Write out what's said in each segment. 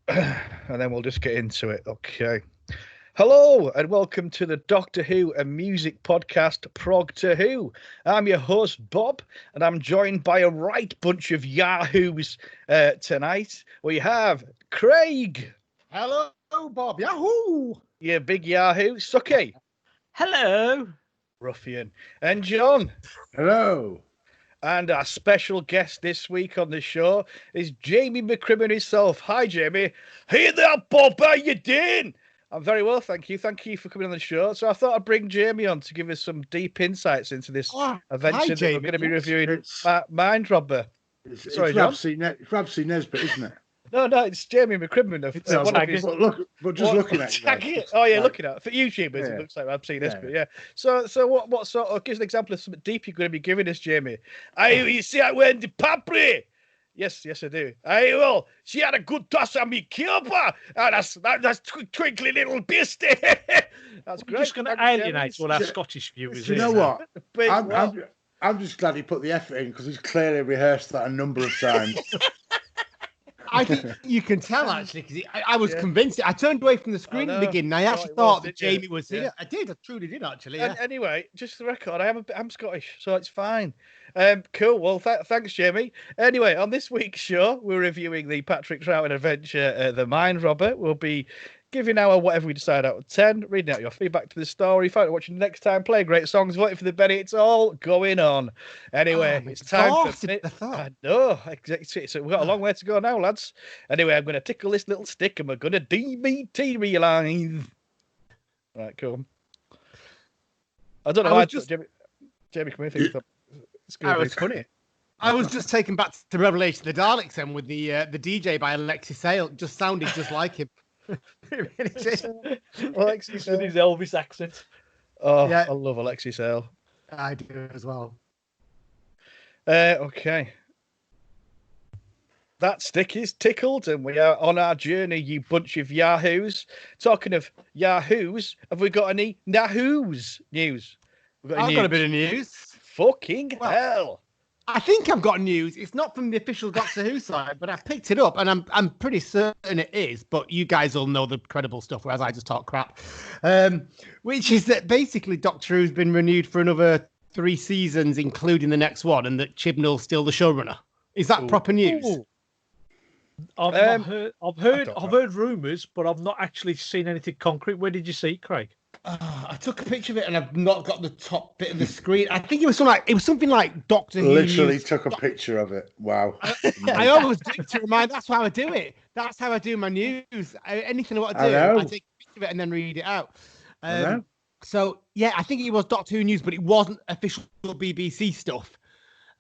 and then we'll just get into it. Okay. Hello, and welcome to the Doctor Who and Music podcast, Progtor Who. I'm your host, Bob, and I'm joined by a right bunch of yahoos tonight. We have Craig. Hello, Bob. Yahoo! You big yahoo. Suky. Hello. Ruffian. And John. Hello. And our special guest this week on the show is Jamie McCrimmon himself. Hi, Jamie. Hey there, Bob. How you doing? I'm very well, thank you. Thank you for coming on the show. So I thought I'd bring Jamie on to give us some deep insights into this adventure that we're going to be reviewing. Mind Robber. Sorry, John. It's Rabsy Nesbitt, isn't it? No, it's Jamie McCrimmon. Looking at it. Oh, yeah, looking at it. For YouTubers, it looks like I've seen this, but yeah. So what sort of, gives an example of something deep you're going to be giving us, Jamie? You see I went to Papri? Yes, I do. Well, she had a good toss on me Cuba. That's twinkly little beastie. That's great. We're just going to alienate all our Scottish viewers. You know what? I'm just glad he put the effort in because he's clearly rehearsed that a number of times. I think you can tell, actually, because I was convinced. I turned away from the screen at the beginning. I actually thought that Jamie was here. I truly did, actually. Yeah. Anyway, just for the record, I'm Scottish, so it's fine. Cool. Well, thanks, Jamie. Anyway, on this week's show, we're reviewing the Patrick Troughton adventure, The Mind Robber. We'll be giving our whatever we decide out of 10, reading out your feedback to the story, find out watching next time, playing great songs, voting for the Benni. It's all going on. Anyway, it's time for... I know. So we've got a long way to go now, lads. Anyway, I'm going to tickle this little stick and we're going to DBT realize. Right, cool. I don't know why Jamie, come here. That was funny. I was just taken back to Revelation of the Daleks then with the DJ by Alexis Sale. Just sounded just like him. Alexis with his Elvis accent. Oh, yeah. I love Alexis Sale. I do as well. Okay. That stick is tickled, and we are on our journey, you bunch of yahoos. Talking of yahoos, have we got any Nahoos news? I've got a bit of news. Fucking hell. I think I've got news. It's not from the official Doctor Who side, but I picked it up, and I'm pretty certain it is. But you guys all know the credible stuff, whereas I just talk crap. Which is that basically Doctor Who's been renewed for another 3 seasons, including the next one, and that Chibnall's still the showrunner. Is that proper news? I've heard rumours, but I've not actually seen anything concrete. Where did you see it, Craig? I took a picture of it and I've not got the top bit of the screen. I think it was something like Doctor Who. Literally took a picture of it. Wow. I always do to remind. That's how I do it. That's how I do my news. Anything I want to do, I take a picture of it and then read it out. So yeah, I think it was Doctor Who news, but it wasn't official BBC stuff.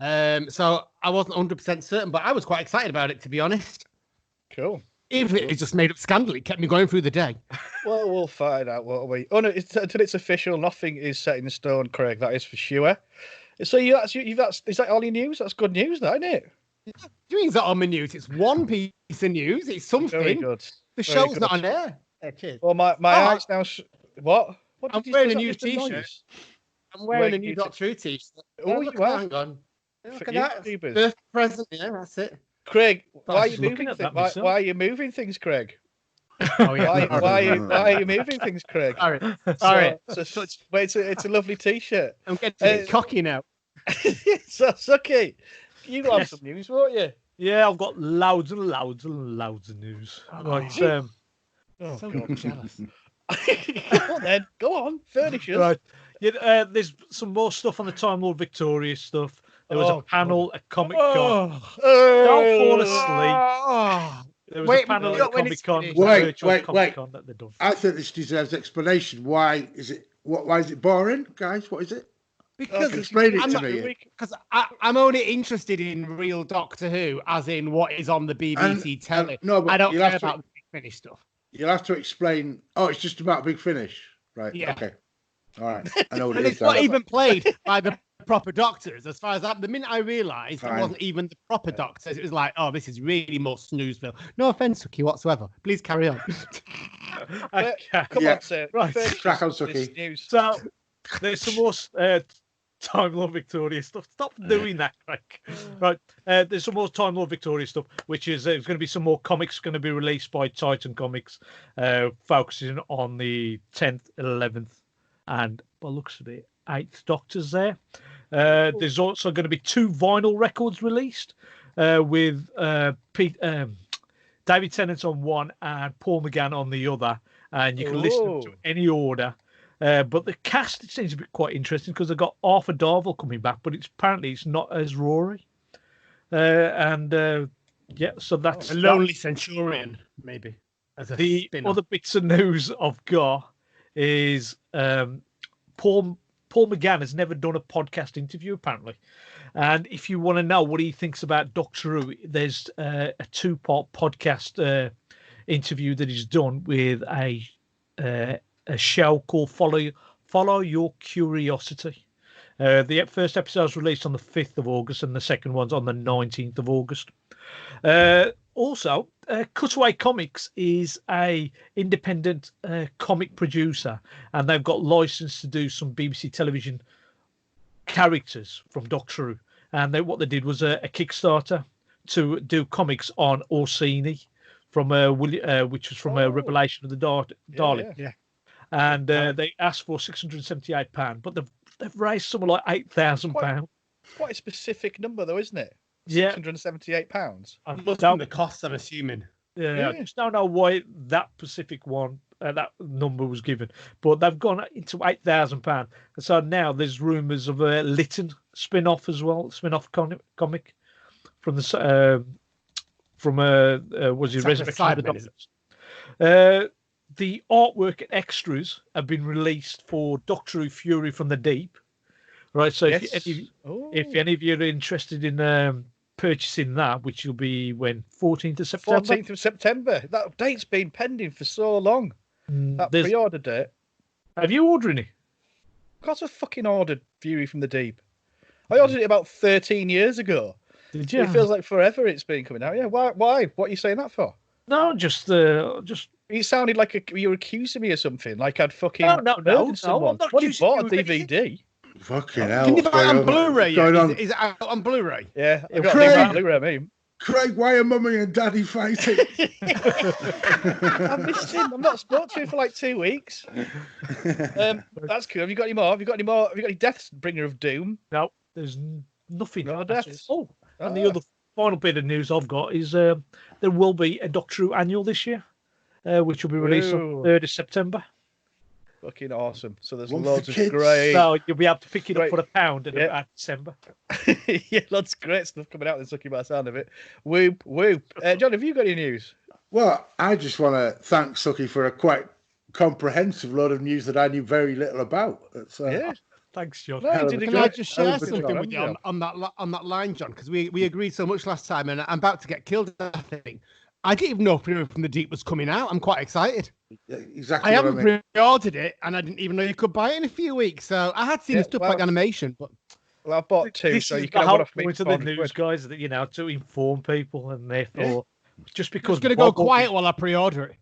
So I wasn't 100% certain, but I was quite excited about it, to be honest. Cool. Even if it just made up scandal, it kept me going through the day. Well, we'll find out, won't we? Oh no, until it's official, nothing is set in stone, Craig. That is for sure. So is that all your news? That's good news, that, isn't it? It's not on my news. It's one piece of news. It's something. Very good. The show's not on air. Cheers. Well, my eyes now. What? I'm wearing a new T-shirt. I'm wearing a new Doctor Who T-shirt. Oh, you are. Hang on. Look at that. Birth present. Yeah, that's it. Craig, why are you moving things, Craig? Oh, yeah. Why are you moving things, Craig? Sorry. It's a lovely T-shirt. I'm getting cocky now. So, Suky, you got some news, won't you? Yeah, I've got loads and loads and loads of news. Right. So jealous. Well, then, go on, furnish us. Right. Yeah, there's some more stuff on the Time Lord Victoria stuff. There was a panel at Comic Con. Don't fall asleep. There was a panel at Comic Con. Wait. That they've done. I think this deserves explanation. Why is it boring, guys? What is it? Because explain it to me. Because I'm only interested in real Doctor Who, as in what is on the BBC telly. No, but I don't care about the Big Finish stuff. You'll have to explain. Oh, it's just about Big Finish, right? Yeah. Okay. All right. I know what and it is. It's not even played by the proper Doctors. As far as that, the minute I realised it wasn't even the proper Doctors, it was like, oh, this is really more snoozeville. No offence, Suky, whatsoever. Please carry on. Come on, sir. Right. Crack on, Suky. So there's some more Time Lord Victoria stuff. Stop doing that, Craig. Right. There's some more Time Lord Victoria stuff, which is there's going to be some more comics going to be released by Titan Comics, focusing on the 10th, 11th, and by the looks of it, 8th Doctors there. There's also going to be 2 vinyl records released with David Tennant on one and Paul McGann on the other, and you can listen to any order. But the cast, it seems a bit quite interesting because they've got Arthur Darvill coming back, but apparently it's not as Rory. So that's a lonely centurion, maybe. As the spin-off. Other bits of news I've got is Paul McGann has never done a podcast interview, apparently. And if you want to know what he thinks about Doctor Who, there's a 2-part podcast interview that he's done with a show called Follow Your Curiosity. The first episode was released on the 5th of August and the second one's on the 19th of August. Also, Cutaway Comics is a independent comic producer, and they've got license to do some BBC television characters from Doctor Who. And what they did was a Kickstarter to do comics on Orsini, from which was from a Revelation of the Dalek. Yeah. And they asked for £678, but they've raised something like £8,000. Quite a specific number, though, isn't it? Yeah, £678. Plus the costs, I'm assuming. Yeah, I just don't know why that specific one, that number was given, but they've gone into £8,000. And so now there's rumours of a Lytton spin-off as well, spin-off comic from the was it Resurrection of the Doctors? The artwork and extras have been released for Doctor Who Fury from the Deep. Right, so Yes. if any of you are interested in purchasing that, which will be when 14th of September. 14th of September. That date's been pending for so long. That pre-order date. Have you ordered it? Of course, I fucking ordered Fury from the Deep. I ordered it about 13 years ago. Did you? It feels like forever it's been coming out. Yeah, why? What are you saying that for? No, just. You sounded like you were accusing me of something. Like I'd fucking no, someone. I'm not What, you accusing bought a you of DVD? Fucking hell. Can you buy it on what's Blu-ray? going on? Is it out on Blu-ray? Yeah, I've got Craig! a DVD Blu-ray, I mean. Craig, why are Mummy and Daddy fighting? I missed him. I've not spoken to him for like 2 weeks. That's cool. Have you got any more? Have you got any deaths, bringer of doom? No, there's nothing. No deaths. Oh, and the other final bit of news I've got is there will be a Doctor Who annual this year, which will be released on 3rd of September. Fucking awesome. So there's One loads for of kids. great. So you'll be able to pick it up Great. for £1 in Yeah. about December. Yeah, lots of great stuff coming out in Suky by the sound of it. Whoop, whoop. John, have you got any news? Well, I just want to thank Suky for a quite comprehensive load of news that I knew very little about. Yeah. Thanks, John. No, you did a Can good- I just share hell of a something job, with you haven't on that line, John? Because we agreed so much last time, and I'm about to get killed. I think I didn't even know Fury from the Deep was coming out. I'm quite excited. Exactly. I what haven't I mean. pre-ordered it, and I didn't even know you could buy it in a few weeks. So I had seen Yeah, the stuff well- like animation, but Well, I've bought 2, This so is you the can have whole one off me. point for of the 400 news, quid. guys, that to inform people, and therefore, just I'm because just going to go quiet while I pre-order it.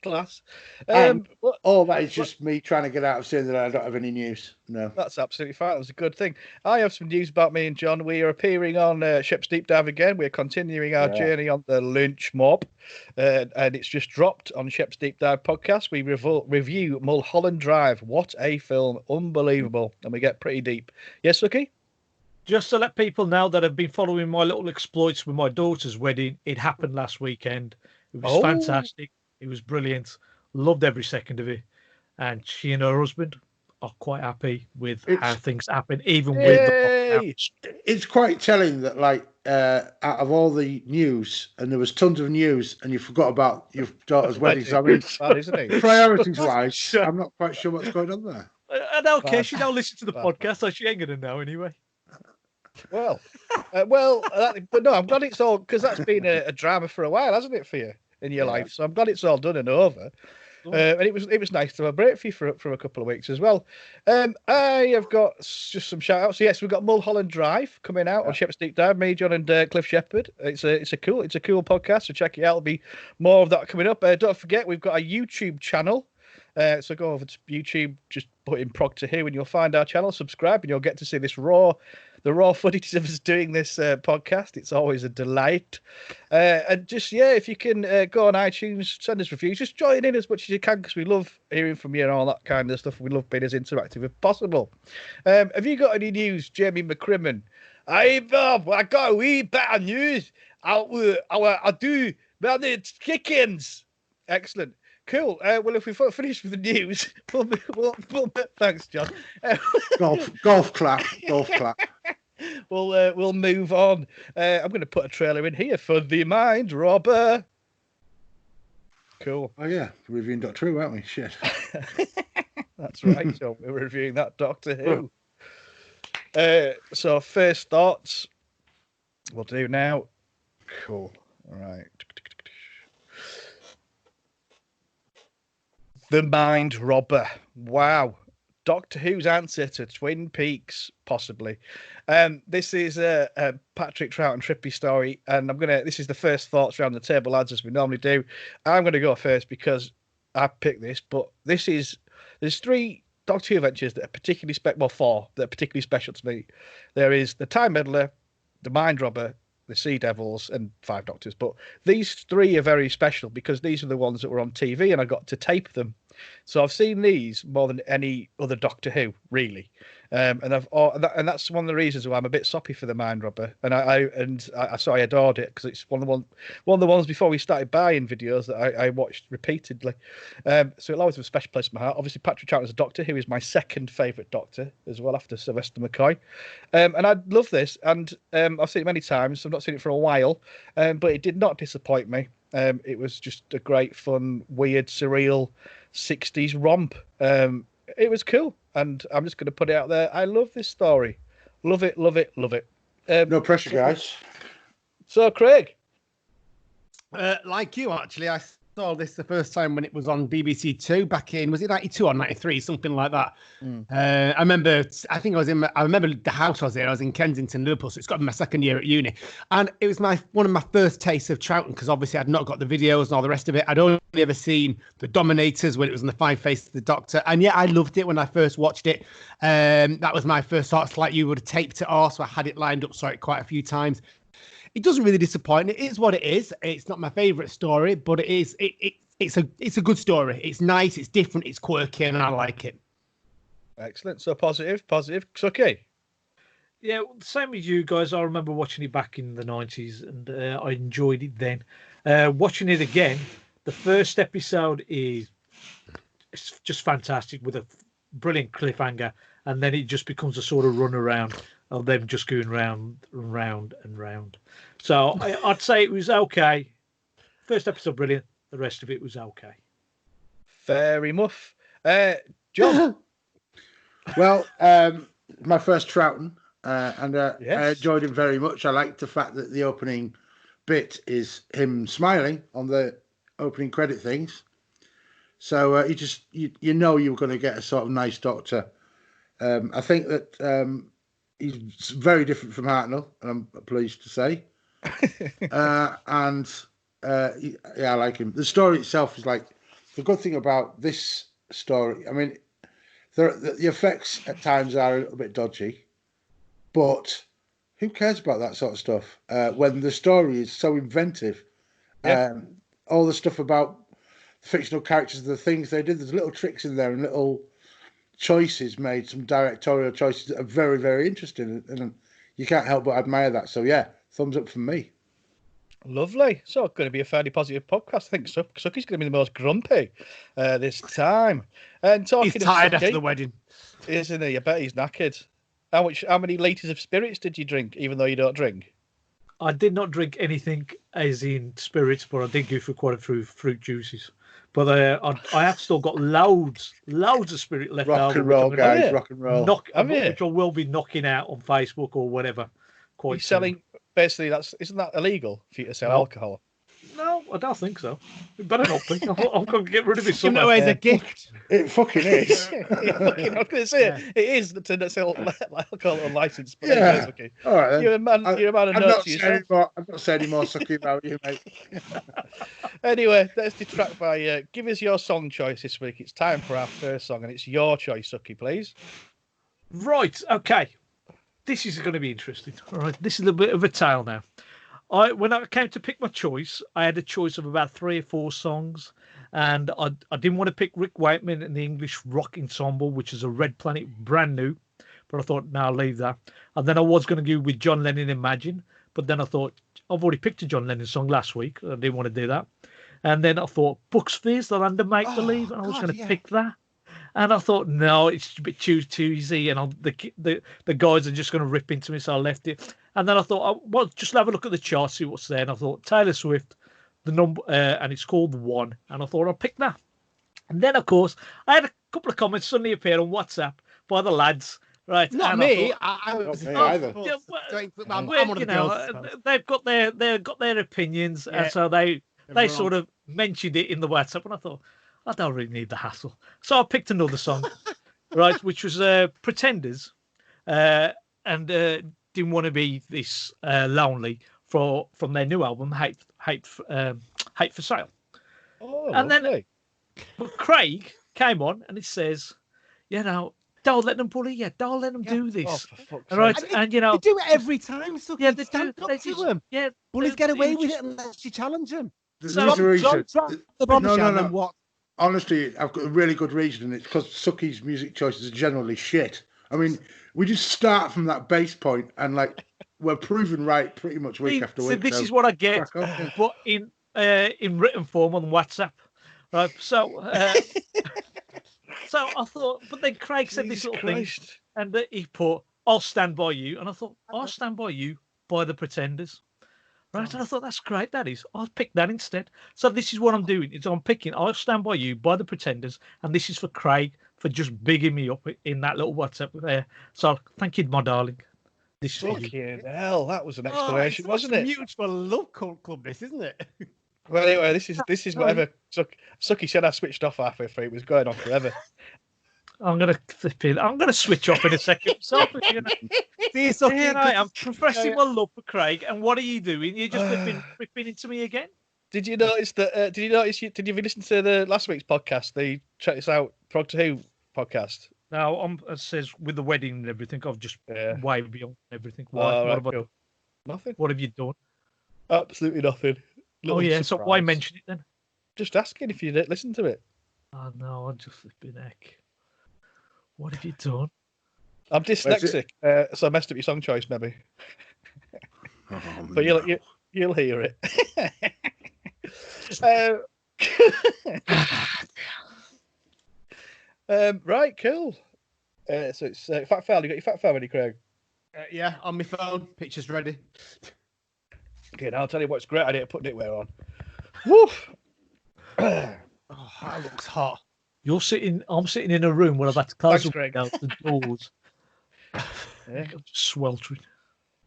Class. And Well, all that is just me trying to get out of saying that I don't have any news. No. that's absolutely fine. That was a good thing. I have some news about me and John. We are appearing on Ship's Deep Dive again. We're continuing our journey on the Lynch Mob, and it's just dropped on Ship's Deep Dive podcast. We review Mulholland Drive. What a film! Unbelievable, and we get pretty deep. Yes, Suky? Just to let people know that have been following my little exploits with my daughter's wedding, it happened last weekend. It was fantastic. It was brilliant. Loved every second of it. And she and her husband are quite happy with how things happen, even with the Yay! It's quite telling that, like, out of all the news, and there was tons of news, and you forgot about your daughter's wedding. So I mean, Bad, isn't it? priorities-wise, I'm not quite sure what's going on there. I don't care. Bad. She don't listen to the Bad. podcast, so she ain't going to know anyway. Well, but no, I'm glad it's all, because that's been a drama for a while, hasn't it, for you in your life? So I'm glad it's all done and over. And it was nice to have a break for you for a couple of weeks as well. I have got just some shout outs. Yes, we've got Mulholland Drive coming out on Shep's Deep Dive. Me, John, and Cliff Shepherd. It's a cool podcast. So check it out. There'll be more of that coming up. Don't forget, we've got a YouTube channel. So go over to YouTube, just put in Progtor Who, and you'll find our channel. Subscribe, and you'll get to see the raw footage of us doing this podcast. It's always a delight. And just if you can go on iTunes, send us reviews. Just join in as much as you can, because we love hearing from you and all that kind of stuff. We love being as interactive as possible. Have you got any news, Jamie McCrimmon? I got a wee bit of news. I do. Well, it's chickens. Excellent. Cool. Well, if we've finished with the news, we'll thanks, John. Golf clap. We'll move on. I'm going to put a trailer in here for the mind robber. Cool. Oh yeah, we're reviewing Doctor Who, aren't we? Shit. That's right. So we're reviewing that Doctor Who. So first thoughts. We'll do now. Cool. All right. The Mind Robber. Wow. Doctor Who's answer to Twin Peaks, possibly. This is a Patrick Troughton trippy story, and this is the first thoughts around the table, lads, as we normally do. I'm gonna go first because I picked this, but there's 3 Doctor Who adventures that are particularly four that are particularly special to me. There is the Time Meddler, the Mind Robber, the Sea Devils, and 5 Doctors. But these 3 are very special because these are the ones that were on TV, and I got to tape them. So I've seen these more than any other Doctor Who, really. And that's one of the reasons why I'm a bit soppy for the Mind Robber. And I adored it because it's one of the ones before we started buying videos that I watched repeatedly. So it'll always have a special place in my heart. Obviously, Patrick Troughton as a Doctor Who is my second favourite Doctor as well, after Sylvester McCoy. And I love this, and I've seen it many times. I've not seen it for a while, but it did not disappoint me. It was just a great, fun, weird, surreal 60s romp. It was cool, and I'm just going to put it out there. I love this story. Love it, love it, love it. No pressure, guys. So, Craig. Like you, actually, I saw this the first time when it was on BBC Two back in, was it 92 or 93, something like that. I remember the house I was in. I was in Kensington, Liverpool, so it's got to be my second year at uni, and it was one of my first tastes of Troughton, because obviously I'd not got the videos and all the rest of it. I'd only ever seen the Dominators when it was on the 5 Faces of the Doctor, and yeah, I loved it when I first watched it. That was my first thoughts. Like you would have taped it off, so I had it lined up, saw it quite a few times. It doesn't really disappoint. It is what it is. It's not my favourite story, but it is. It's a good story. It's nice. It's different. It's quirky, and I like it. Excellent. So positive. Suky. Yeah, same as you guys. I remember watching it back in the 90s, and I enjoyed it then. Watching it again, the first episode it's just fantastic, with a brilliant cliffhanger, and then it just becomes a sort of run around of them just going round and round and round. So I'd say it was okay. First episode brilliant. The rest of it was okay. Fair enough. John. Well, my first Troughton, and yes. I enjoyed him very much. I liked the fact that the opening bit is him smiling on the opening credit things. So you know you're going to get a sort of nice Doctor. I think that he's very different from Hartnell, and I'm pleased to say. I like him. The story itself is like, the good thing about this story, I mean, the effects at times are a little bit dodgy, but who cares about that sort of stuff when the story is so inventive? Yeah. All the stuff about the fictional characters, the things they did, there's little tricks in there and little choices made, some directorial choices that are very, very interesting, and you can't help but admire that. So yeah, thumbs up from me. Lovely. So it's going to be a fairly positive podcast. I think Sucky's going to be the most grumpy this time. And talking, he's tired of Suky, after the wedding, isn't he? I bet he's knackered. How many litres of spirits did you drink, even though you don't drink? I did not drink anything as in spirits, but I did go for quite a few fruit juices. But I have still got loads of spirit left over. Rock and roll, guys. Rock and roll. Which I will be knocking out on Facebook or whatever. Quite selling. Basically, isn't that illegal for you to sell alcohol? No, I don't think so. It better not be. I'm going to get rid of it somehow. Give it away as a gift. It fucking is. I was going to say it is to sell alcohol unlicensed. But yeah. Okay. All right. Then. You're a man of note to yourself. I'm not saying any more Sucky about you, mate. Anyway, let's detract by give us your song choice this week. It's time for our first song, and it's your choice, Suky, please. Right, okay. This is going to be interesting. All right, this is a bit of a tale now. When I came to pick my choice, I had a choice of about 3 or 4 songs, and I didn't want to pick Rick Wakeman and the English Rock Ensemble, which is a Red Planet, brand new. But I thought, no, I'll leave that. And then I was going to go with John Lennon, Imagine. But then I thought, I've already picked a John Lennon song last week. I didn't want to do that. And then I thought, Bucks Fizz, the Land of Make Believe, and I was going to pick that. And I thought, no, it's a bit too easy, and the guys are just going to rip into me, so I left it. And then I thought, well, just have a look at the chart, see what's there. And I thought, Taylor Swift, the number, and it's called One. And I thought, I'll pick that. And then, of course, I had a couple of comments suddenly appear on WhatsApp by the lads. Right, not me. I was either. I'm one of the girls. They've got their opinions, and so they sort of mentioned it in the WhatsApp, and I thought, I don't really need the hassle. So I picked another song, right, which was Pretenders, and didn't want to be this lonely from their new album, Hate for Sale. Oh, and lovely. Then Craig came on, and it says, don't let them bully you. Don't let them do this. Oh, for fuck's All right, sake. and they do it every time. So yeah, they stand up to them. Yeah, Bullies get away with it unless you challenge them. There's So- a reason. The bombshell no. and what? Honestly, I've got a really good reason, and it's because Suky's music choices are generally shit. I mean, we just start from that base point, and we're proven right pretty much week after week. This is what I get, crack on, yeah. but in written form on WhatsApp, right? So, so I thought, but then Craig said this little thing, and he put, "I'll stand by you," and I thought, "I'll stand by you" by the Pretenders. Right, and I thought that's great. That is, I'll pick that instead. So this is what I'm doing: is I'm picking "I'll Stand by You" by the Pretenders, and this is for Craig for just bigging me up in that little WhatsApp there. So thank you, my darling. This is for you. Fucking hell, that was an explanation, wasn't it? Mutual love club, this isn't it? Well, anyway, this is whatever Suky said. I switched off halfway through. It was going on forever. I'm gonna switch off in a second. So, I'm professing my love for Craig, and what are you doing? You're just flipping into me again. Did you notice that? Did you listen to the last week's podcast? The check this out, Progtor Who podcast. Now, it says with the wedding and everything, I've just way beyond everything. Cool. Nothing. What have you done? Absolutely nothing. Oh yeah, so why mention it then? Just asking if you didn't listen to it. Oh no, I'm just flipping heck. What have you done? I'm dyslexic, so I messed up your song choice, maybe. Oh, But you'll hear it. Right, cool. So it's fat file. You got your fat file ready, Craig? Yeah, on my phone. Pictures ready. Okay, now I'll tell you what's great idea putting it where on. Woof. Oh, that looks hot. I'm sitting in a room where I've had to close Thanks, Greg. the doors. Yeah. I'm just sweltering.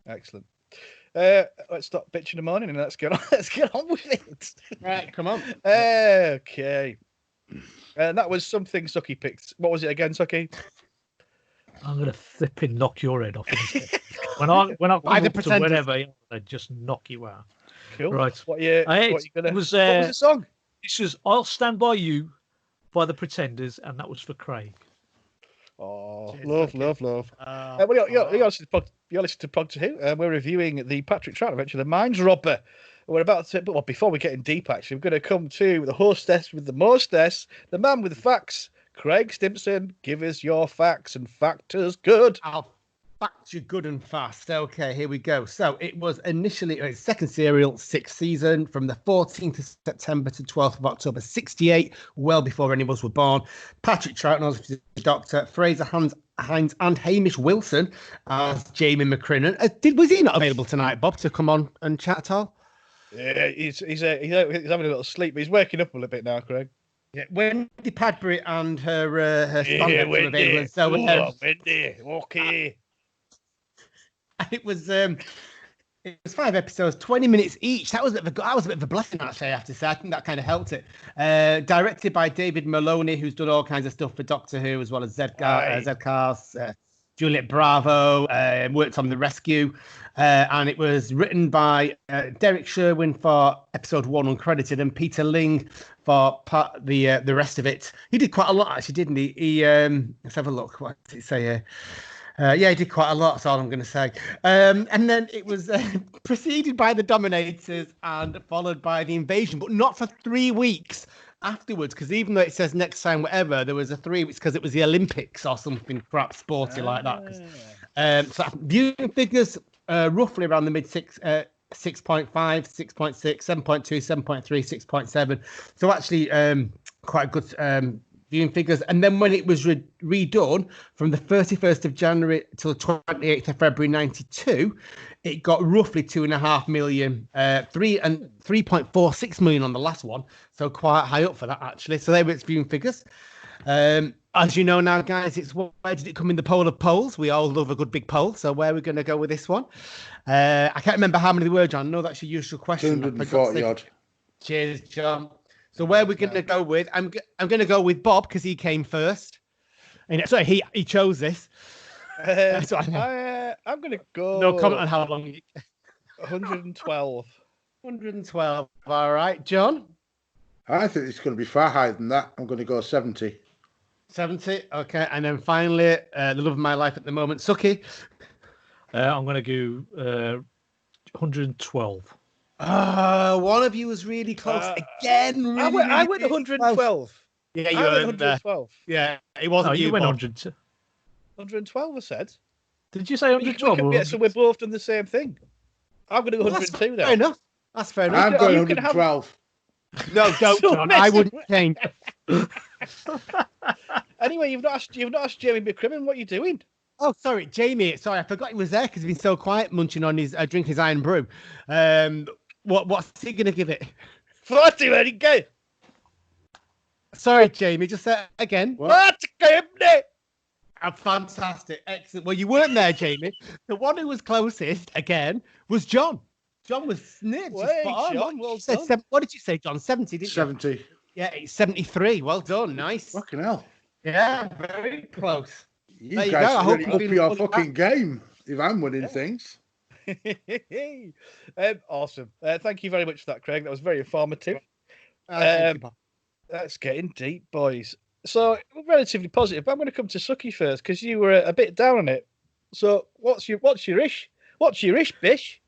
Excellent. Let's stop bitching in the morning and let's get on with it. Right, come on. Okay. And that was something Suky picked. What was it again, Suky? I'm gonna flipping knock your head off. when I come up to wherever, I just knock you out. Cool. Right. What was the song? This was "I'll Stand by You" by the Pretenders, and that was for Craig. Oh, Cheers, love. You're listening to Progtor Who. We're reviewing the Patrick Troughton adventure, The Mind Robber. We're about to, but before we get in deep, actually, we're going to come to the hostess with the mostess, the man with the facts, Craig Stimpson. Give us your facts and factors good. I'll fact you good and fast. Okay, here we go. So it was initially its second serial, 6th season, from the 14th of September to 12th of October, 1968, well before any of us were born. Patrick Troughton as the Doctor, Fraser Hines and Hamish Wilson as Jamie McCrinnan. Was he not available tonight, Bob, to come on and chat at all? Yeah, he's having a little sleep, but he's waking up a little bit now, Craig. Yeah, Wendy Padbury and her spandex were available. So Wendy, okay. It was 5 episodes, 20 minutes each. That was a bit of a blessing, actually, I have to say. I think that kind of helped it. Directed by David Maloney, who's done all kinds of stuff for Doctor Who, as well as Zedcars, Juliet Bravo, worked on The Rescue, and it was written by Derek Sherwin for episode 1 uncredited, and Peter Ling for the rest of it. He did quite a lot, actually, didn't he? Let's have a look. What did it say here? Yeah, he did quite a lot, that's all I'm going to say. And then it was preceded by The Dominators and followed by The Invasion, but not for 3 weeks afterwards, because even though it says next time, whatever, there was a 3 weeks because it was the Olympics or something crap sporty like that. So viewing figures roughly around the mid 6.5, 6.6, 7.2, 7.3, 6.7. So actually quite good viewing figures. And then when it was redone from the 31st of January till the 28th of February 92, it got roughly 2.5 million, 3.46 million on the last one. So quite high up for that, actually. So there were its viewing figures. As you know now, guys, it's where did it come in the poll of polls? We all love a good big poll. So where are we going to go with this one? I can't remember how many there were, John. No, that's your usual question. 240 odd. Cheers, John. So where we're going to go with, I'm going to go with Bob because he came first. And sorry, he chose this. I'm going to go. No comment on how long. 112. 112. All right, John. I think it's going to be far higher than that. I'm going to go 70. 70. Okay, and then finally, the love of my life at the moment, Suky. I'm going to go 112. One of you was really close again. Really, I went 112. Yeah, you went went 112. Yeah, it wasn't. No, you went 100. 112. I said. Did you say 112? Yeah, so we're both done the same thing. I'm going to go 102 now. Fair enough. That's fair enough. I'm going 112. No, don't, John. I wouldn't change. Anyway, you've not asked Jamie McCrimmon what you're doing. Oh, sorry, Jamie. Sorry, I forgot he was there because he's been so quiet, munching on his drinking his iron brew. What's he gonna give it? 40, very good. Sorry, Jamie. Just say it again. What? Fantastic, excellent. Well, you weren't there, Jamie. The one who was closest again was John. John was near. John, well done. What did you say, John? 70, didn't you? 70. Yeah, it's 73. Well done. Nice. Fucking hell. Yeah, very close. You guys are really up your fucking game if I'm winning things. Awesome. Thank you very much for that, Craig. That was very informative. That's getting deep, boys. So, relatively positive. I'm going to come to Suky first because you were a bit down on it. So, what's your ish? What's your ish, Bish?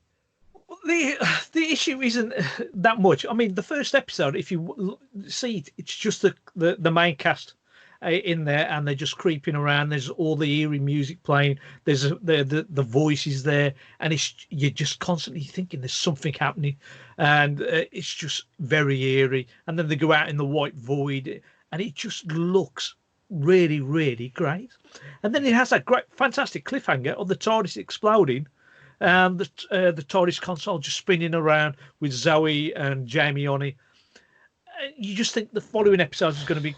The issue isn't that much. I mean, the first episode, if you see it, it's just the main cast in there, and they're just creeping around. There's all the eerie music playing. There's the voices there, and you're just constantly thinking there's something happening, and it's just very eerie. And then they go out in the white void, and it just looks really, really great. And then it has that great, fantastic cliffhanger of the TARDIS exploding, and the TARDIS console just spinning around with Zoe and Jamie on it. You just think the following episode is going to be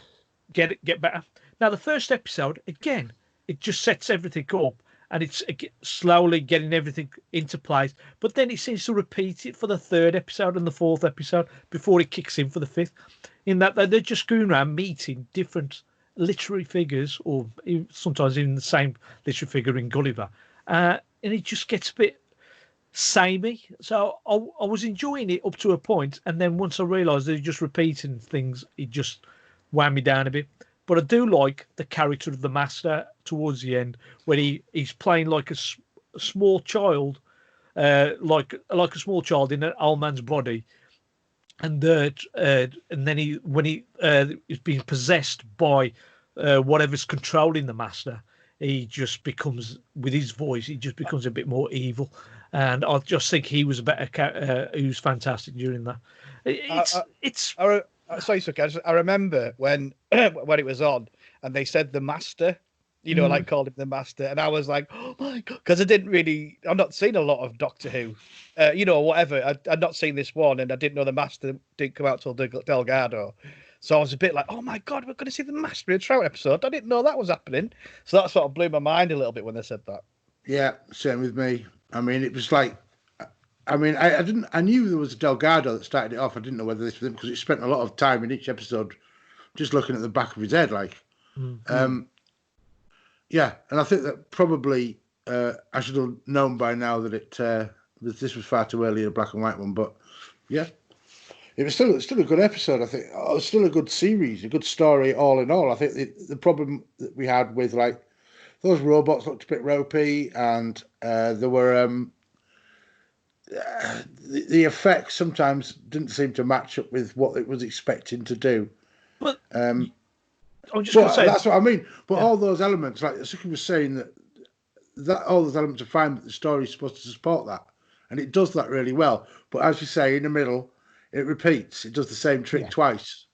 get better. Now, the first episode, again, it just sets everything up, and it's slowly getting everything into place. But then it seems to repeat it for the third episode and the fourth episode before it kicks in for the fifth. In that they're just going around meeting different literary figures, or sometimes even the same literary figure in Gulliver, and it just gets a bit samey. So I was enjoying it up to a point, and then once I realised they're just repeating things, it just wound me down a bit. But I do like the character of the Master towards the end, when he's playing like a small child, like a small child in an old man's body, and then when he is being possessed by whatever's controlling the Master, he just becomes, with his voice, he just becomes a bit more evil. And I just think he was a better, he was fantastic during that. Sorry, Suky, I remember when it was on and they said the Master, like called him the Master, and I was like, oh my God, because I've not seen a lot of Doctor Who, whatever. I'd not seen this one, and I didn't know the Master didn't come out till Delgado. So I was a bit like, oh my God, we're going to see the Master in a Trout episode. I didn't know that was happening. So that sort of blew my mind a little bit when they said that. Yeah, same with me. I mean, it was like, I knew there was a Delgado that started it off. I didn't know whether this was him because he spent a lot of time in each episode just looking at the back of his head, like. Yeah, and I think that probably I should have known by now that this was far too early, a black and white one. But yeah, it was still a good episode. I think it was still a good series, a good story, all in all. I think the problem that we had with like those robots looked a bit ropey, and there were the effects sometimes didn't seem to match up with what it was expecting to do. But I'm just going to say that's what I mean. But all those elements, like Suky was saying, that all those elements are fine, but the story is supposed to support that, and it does that really well. But as you say, in the middle, it repeats. It does the same trick twice.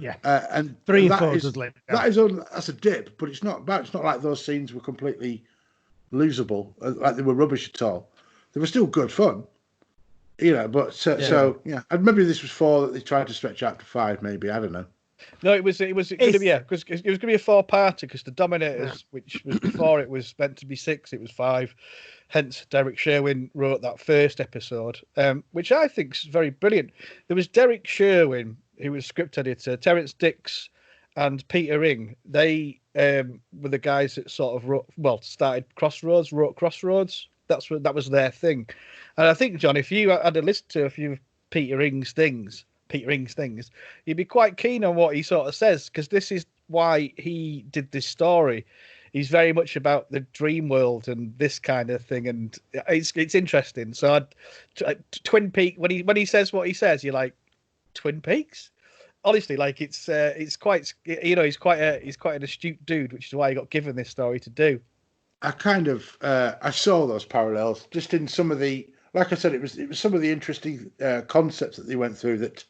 Yeah, and 3 and 4 that's a dip, but it's not bad. It's not like those scenes were completely losable, like they were rubbish at all. They were still good fun, But so and maybe this was 4 that they tried to stretch out to 5. Maybe, I don't know. No, it was going to be because it was going to be a 4-parter because the Dominators, which was before it was meant to be 6, it was 5. Hence, Derek Sherwin wrote that first episode, which I think is very brilliant. There was Derek Sherwin, who was script editor, Terence Dix, and Peter Ring. They were the guys that sort of started Crossroads, wrote Crossroads. That was their thing. And I think, John, if you had to listen to a few of Peter Ring's things, you'd be quite keen on what he sort of says, because this is why he did this story. He's very much about the dream world and this kind of thing, and it's interesting. So Twin Peaks, when he says what he says, you're like, Twin Peaks? Honestly, like it's quite, he's quite an astute dude, which is why he got given this story to do. I kind of I saw those parallels just in some of the, like I said, it was some of the interesting concepts that they went through that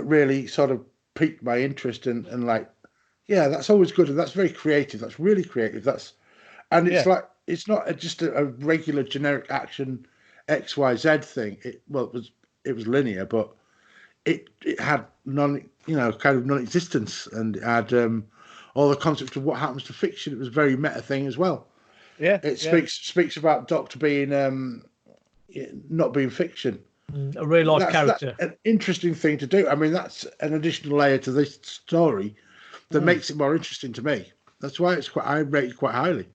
really sort of piqued my interest and like, yeah, that's always good, and that's very creative. That's really creative. It's like it's not just a regular generic action XYZ thing. It was linear, but it had kind of non-existence, and it had all the concepts of what happens to fiction. It was a very meta thing as well. Yeah, it speaks about Doctor being not being fiction. A real life character. That's an interesting thing to do. I mean, that's an additional layer to this story that makes it more interesting to me. That's why I rate it quite highly.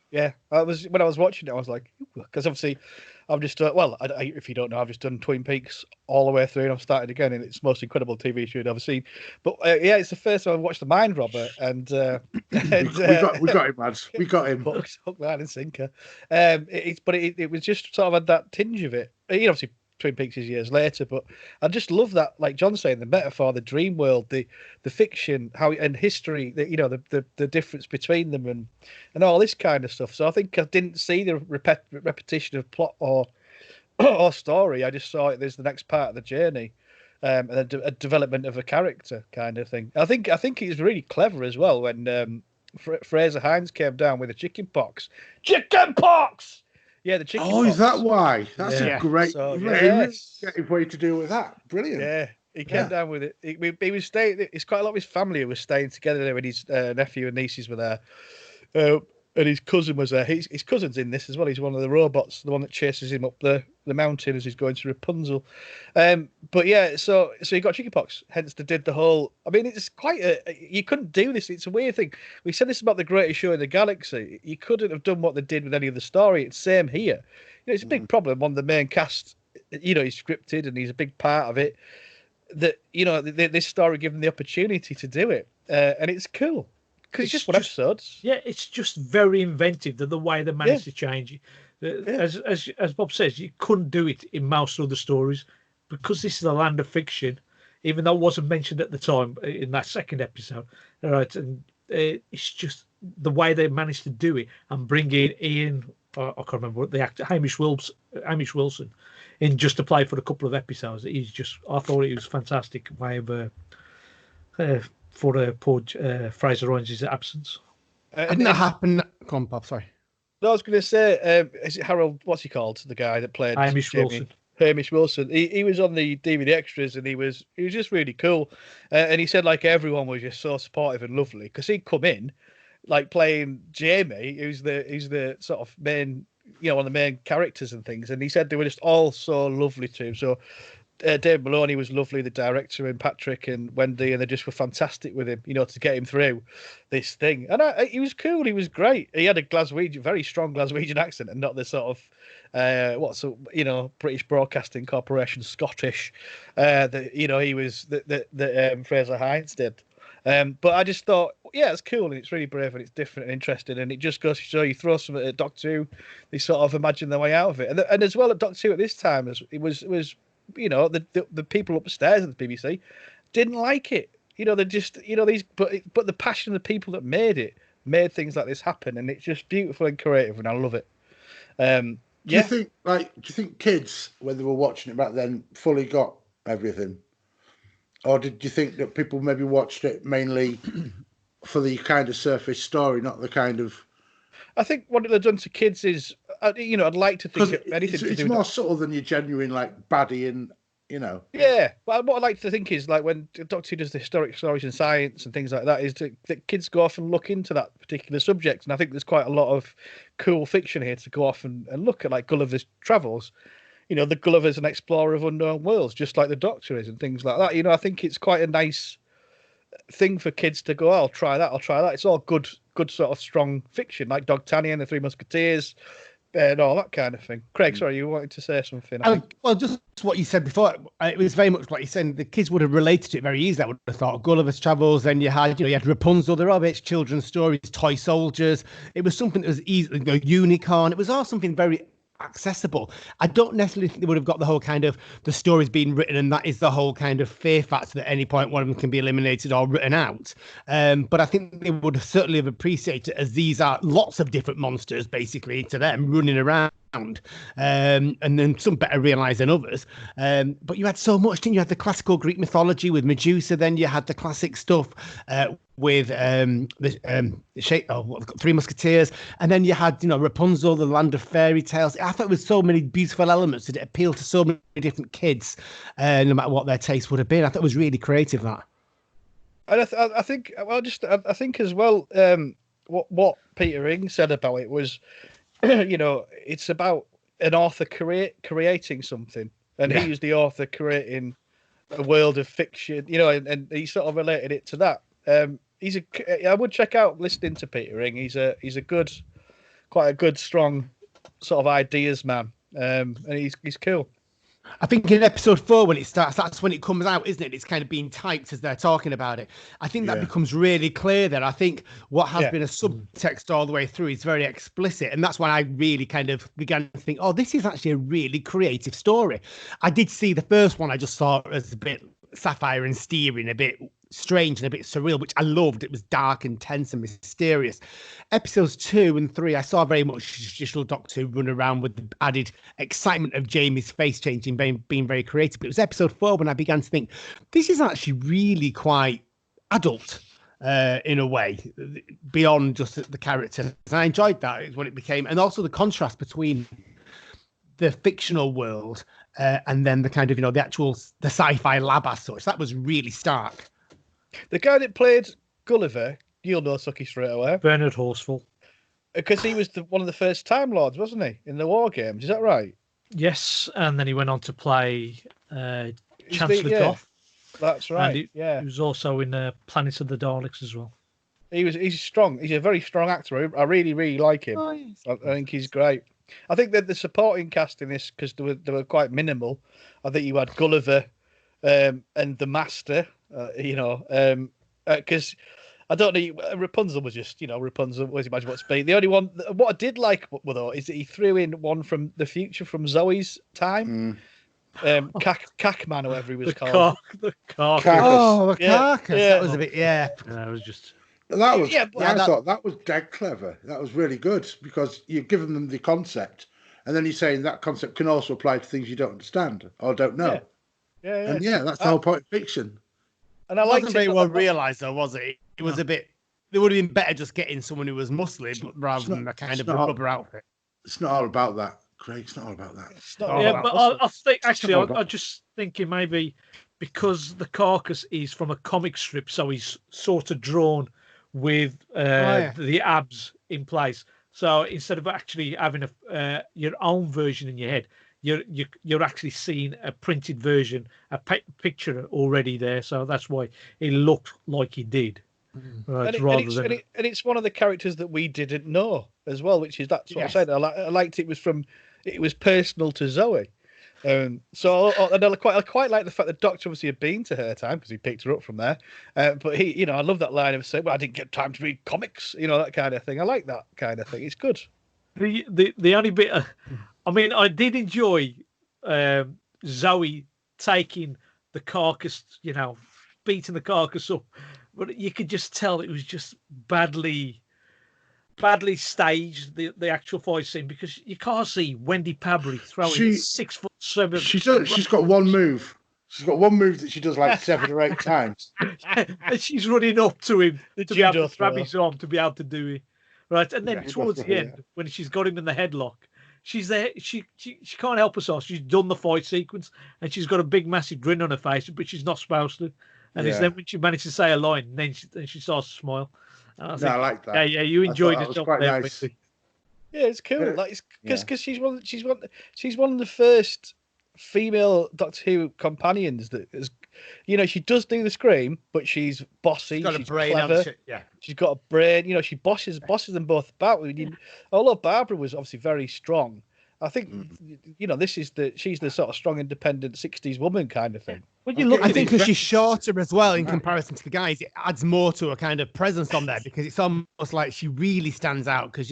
Yeah, when I was watching it, I was like, because obviously, I've just if you don't know, I've just done Twin Peaks all the way through, and I've started again, and it's the most incredible TV show I've ever seen. But it's the first time I've watched The Mind Robber, and we got him, lads. We got him. Hook, line, and sinker. It was just sort of had that tinge of it. Obviously, Twin Peaks is years later, but I just love that, like John's saying, the metaphor, the dream world, the fiction, and history, the difference between them, and all this kind of stuff. So I think I didn't see the repetition of plot or story. I just saw it as the next part of the journey, and a development of a character kind of thing. I think it's really clever as well when Fraser Hines came down with the chicken pox. Yeah, the chicken. Oh, pox. Is that why? That's a great, yes. creative way to deal with that. Brilliant. Yeah, he came down with it. He was staying. It's quite a lot of his family who was staying together there when his nephew and nieces were there. And his cousin was there. His cousin's in this as well. He's one of the robots, the one that chases him up the mountain as he's going to Rapunzel. But yeah, so he got chickenpox. Hence, they did the whole. I mean, it's quite you couldn't do this. It's a weird thing. We said this about the greatest show in the galaxy. You couldn't have done what they did with any of the story. It's same here. It's a big problem on the main cast. He's scripted and he's a big part of it. That this story gave them the opportunity to do it, and it's cool. Because it's just one episode. Yeah, it's just very inventive, the way they managed to change it. As Bob says, you couldn't do it in most other stories because this is a land of fiction, even though it wasn't mentioned at the time in that second episode. All right, and it's just the way they managed to do it and bring in Ian, I can't remember what the actor, Hamish Wilson, in just to play for a couple of episodes. I thought it was fantastic way of for poor Fraser Hines' absence. Didn't that happen? Come on, Bob, sorry. No, I was going to say, is it Harold, what's he called? The guy that played Hamish Wilson. Hamish Wilson. He was on the DVD extras, and he was just really cool. And he said, like, everyone was just so supportive and lovely, because he'd come in, like, playing Jamie, who's the sort of main, one of the main characters and things. And he said they were just all so lovely to him. So Dave Maloney was lovely, the director, and Patrick and Wendy, and they just were fantastic with him, to get him through this thing. And he was cool. He was great. He had a very strong Glaswegian accent, and not the sort of British Broadcasting Corporation Scottish that he was that Fraser Hines did. But I just thought, yeah, it's cool and it's really brave and it's different and interesting, and it just goes to show you throw something at Doctor Who, they sort of imagine their way out of it. And as well at Doctor Who at this time, it was the people upstairs at the BBC didn't like it. They just but the passion of the people that made things like this happen, and it's just beautiful and creative, and I love it. Do you think kids, when they were watching it back then, fully got everything? Or did you think that people maybe watched it mainly for the kind of surface story, not the kind of... I think what they've done to kids is, I'd like to think anything it's more subtle than your genuine, baddie and, Yeah, but what I like to think is, when Doctor Who does the historic stories in science and things like that, is that kids go off and look into that particular subject. And I think there's quite a lot of cool fiction here to go off and look at, Gulliver's Travels. The Gulliver's an explorer of unknown worlds, just like the Doctor is, and things like that. I think it's quite a nice thing for kids to go, I'll try that. It's all good sort of strong fiction, like D'Artagnan, the Three Musketeers, and all that kind of thing. Craig, sorry, you wanted to say something? Well, just what you said before, it was very much what you said. The kids would have related to it very easily. I would have thought Gulliver's Travels. Then you had Rapunzel, the Rabbits, children's stories, toy soldiers. It was something that was easy. The Unicorn. It was all something very accessible. I don't necessarily think they would have got the whole kind of the stories being written, and that is the whole kind of fear factor that at any point one of them can be eliminated or written out. But I think they would certainly have appreciated it, as these are lots of different monsters basically to them running around. And then some better realised than others. But you had so much, didn't you? You had the classical Greek mythology with Medusa, then you had the classic stuff with Three Musketeers, and then you had Rapunzel, the land of fairy tales. I thought it was so many beautiful elements that it appealed to so many different kids, no matter what their taste would have been. I thought it was really creative, that. And I think as well, what Peter Ing said about it was, it's about an author creating something, and he was the author creating a world of fiction, and he sort of related it to that. I would check out listening to Peter Ing. He's quite a good, strong sort of ideas man, and he's cool. I think in episode 4, when it starts, that's when it comes out, isn't it? It's kind of being typed as they're talking about it. I think that becomes really clear there. I think what has been a subtext all the way through is very explicit. And that's when I really kind of began to think, this is actually a really creative story. I did see the first one, I just saw it as a bit sapphire and steering, a bit strange and a bit surreal, which I loved. It was dark and tense and mysterious. Episodes 2 and 3, I saw very much traditional Doctor Who run around with the added excitement of Jamie's face changing, being very creative. But it was episode 4 when I began to think, this is actually really quite adult in a way, beyond just the characters. And I enjoyed that, is what it became. And also the contrast between the fictional world and then the kind of, the sci-fi lab as such. That was really stark. The guy that played Gulliver, you'll know Suky straight away. Bernard Horsfall. Because he was one of the first Time Lords, wasn't he, in the War Games? Is that right? Yes, and then he went on to play Chancellor Goth. That's right. And he was also in Planet of the Daleks as well. He's strong. He's a very strong actor. I really, really like him. Oh, yes. I think he's great. I think that the supporting cast in this, because they were quite minimal. I think you had Gulliver and the Master. Because I don't know, Rapunzel was just, Rapunzel was Imagine What Speed. The only one, what I did like though, is that he threw in one from the future, from Zoe's time. Cackman, or whatever he was called. The carcass. Oh, the carcass. Yeah. That was a bit, it was just... That was, I thought that was dead clever. That was really good, because you've given them the concept, and then you're saying that concept can also apply to things you don't understand or don't know. Yeah. And that's the whole point of fiction. And I wasn't very well realised, though, was it? It was a bit... It would have been better just getting someone who was muscly, rather than a kind of rubber outfit. It's not all about that, Craig. It's not all about that. I think, actually, I'm just thinking maybe because the carcass is from a comic strip, so he's sort of drawn with the abs in place. So instead of actually having your own version in your head, you're actually seeing a printed version, a picture already there. So that's why it looked like he did. Right, and it's one of the characters that we didn't know as well, which is that's what I said. I liked it was personal to Zoe. So and I quite like the fact that Doctor obviously had been to her time because he picked her up from there. But he, I love that line of saying, "Well, I didn't get time to read comics," that kind of thing. I like that kind of thing. It's good. The only bit, I mean, I did enjoy Zoe taking the carcass, beating the carcass up, but you could just tell it was just badly staged, the actual fight scene, because you can't see Wendy Pabry throwing 6'7". She's got one move. She's got one move that she does like 7 or 8 times. And she's running up to him to be able to grab his arm to be able to do it. Right. And then towards the end, when she's got him in the headlock, she's there. She can't help herself. She's done the fight sequence and she's got a big, massive grin on her face, but she's not supposed to. And it's then when she managed to say a line, then she starts to smile. I like that. Yeah, you enjoyed it. Quite nice. Yeah, it's cool. Like, because she's one of the first female Doctor Who companions that is, she does do the scream, but she's bossy. She's brain, clever. She's got a brain. She bosses them both about. Although Barbara was obviously very strong, I think she's the sort of strong, independent '60s woman kind of thing. When you look, I think because she's shorter as well in comparison to the guys, it adds more to a kind of presence on there because it's almost like she really stands out because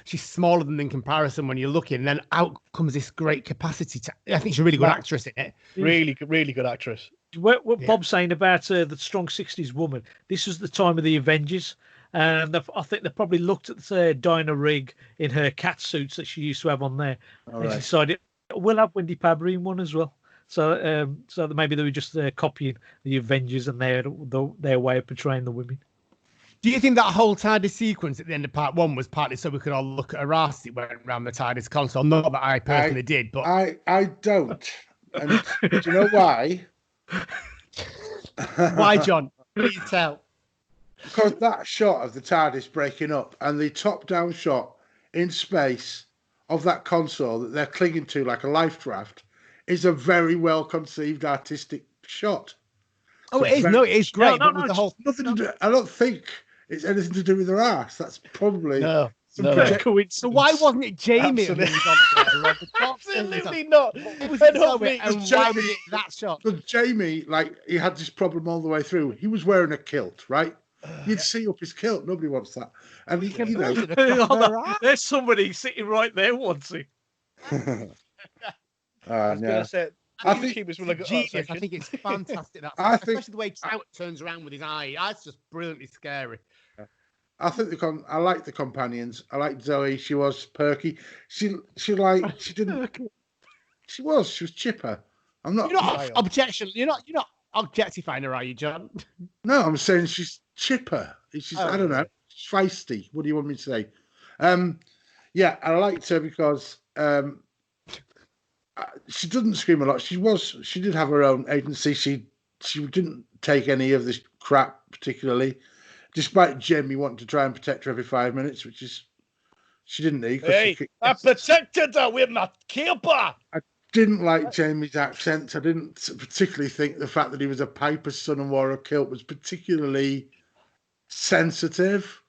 she's smaller than in comparison when you're looking, and then out comes this great capacity. I think she's a really good actress in it. Really good actress. What Bob's saying about the strong '60s woman, this was the time of the Avengers. And I think they probably looked at Dinah Rigg in her cat suits that she used to have on there, and decided we'll have Wendy Pabry in one as well. So maybe they were just copying the Avengers and their way of portraying the women. Do you think that whole TARDIS sequence at the end of part 1 was partly so we could all look at her ass it went around the TARDIS console? Not that I personally did, but I don't. And do you know why? Why, John? Please tell. Because that shot of the TARDIS breaking up and the top-down shot in space of that console that they're clinging to like a life raft is a very well-conceived artistic shot. Oh, it is. No, it is great. But with the whole nothing to do, I don't think it's anything to do with their ass. That's probably coincidence. So why wasn't it Jamie? Absolutely not. It was that shot. But Jamie, he had this problem all the way through. He was wearing a kilt, right? You'd see up his kilt. Nobody wants that. And there's somebody sitting right there wants it. I was going to say, I think it's fantastic. Especially the way Trout turns around with his eye. That's just brilliantly scary. I think I like the companions. I liked Zoe. She was perky. She was chipper. I'm not. You're not objectifying her, are you, John? No, I'm saying she's chipper. I don't know. She's feisty. What do you want me to say? Yeah, I liked her because she doesn't scream a lot. She did have her own agency. She didn't take any of this crap particularly, despite Jamie wanting to try and protect her every 5 minutes, which is she didn't need. Hey, I protected her with my keeper. I didn't like Jamie's accent. I didn't particularly think the fact that he was a piper's son and wore a kilt was particularly sensitive.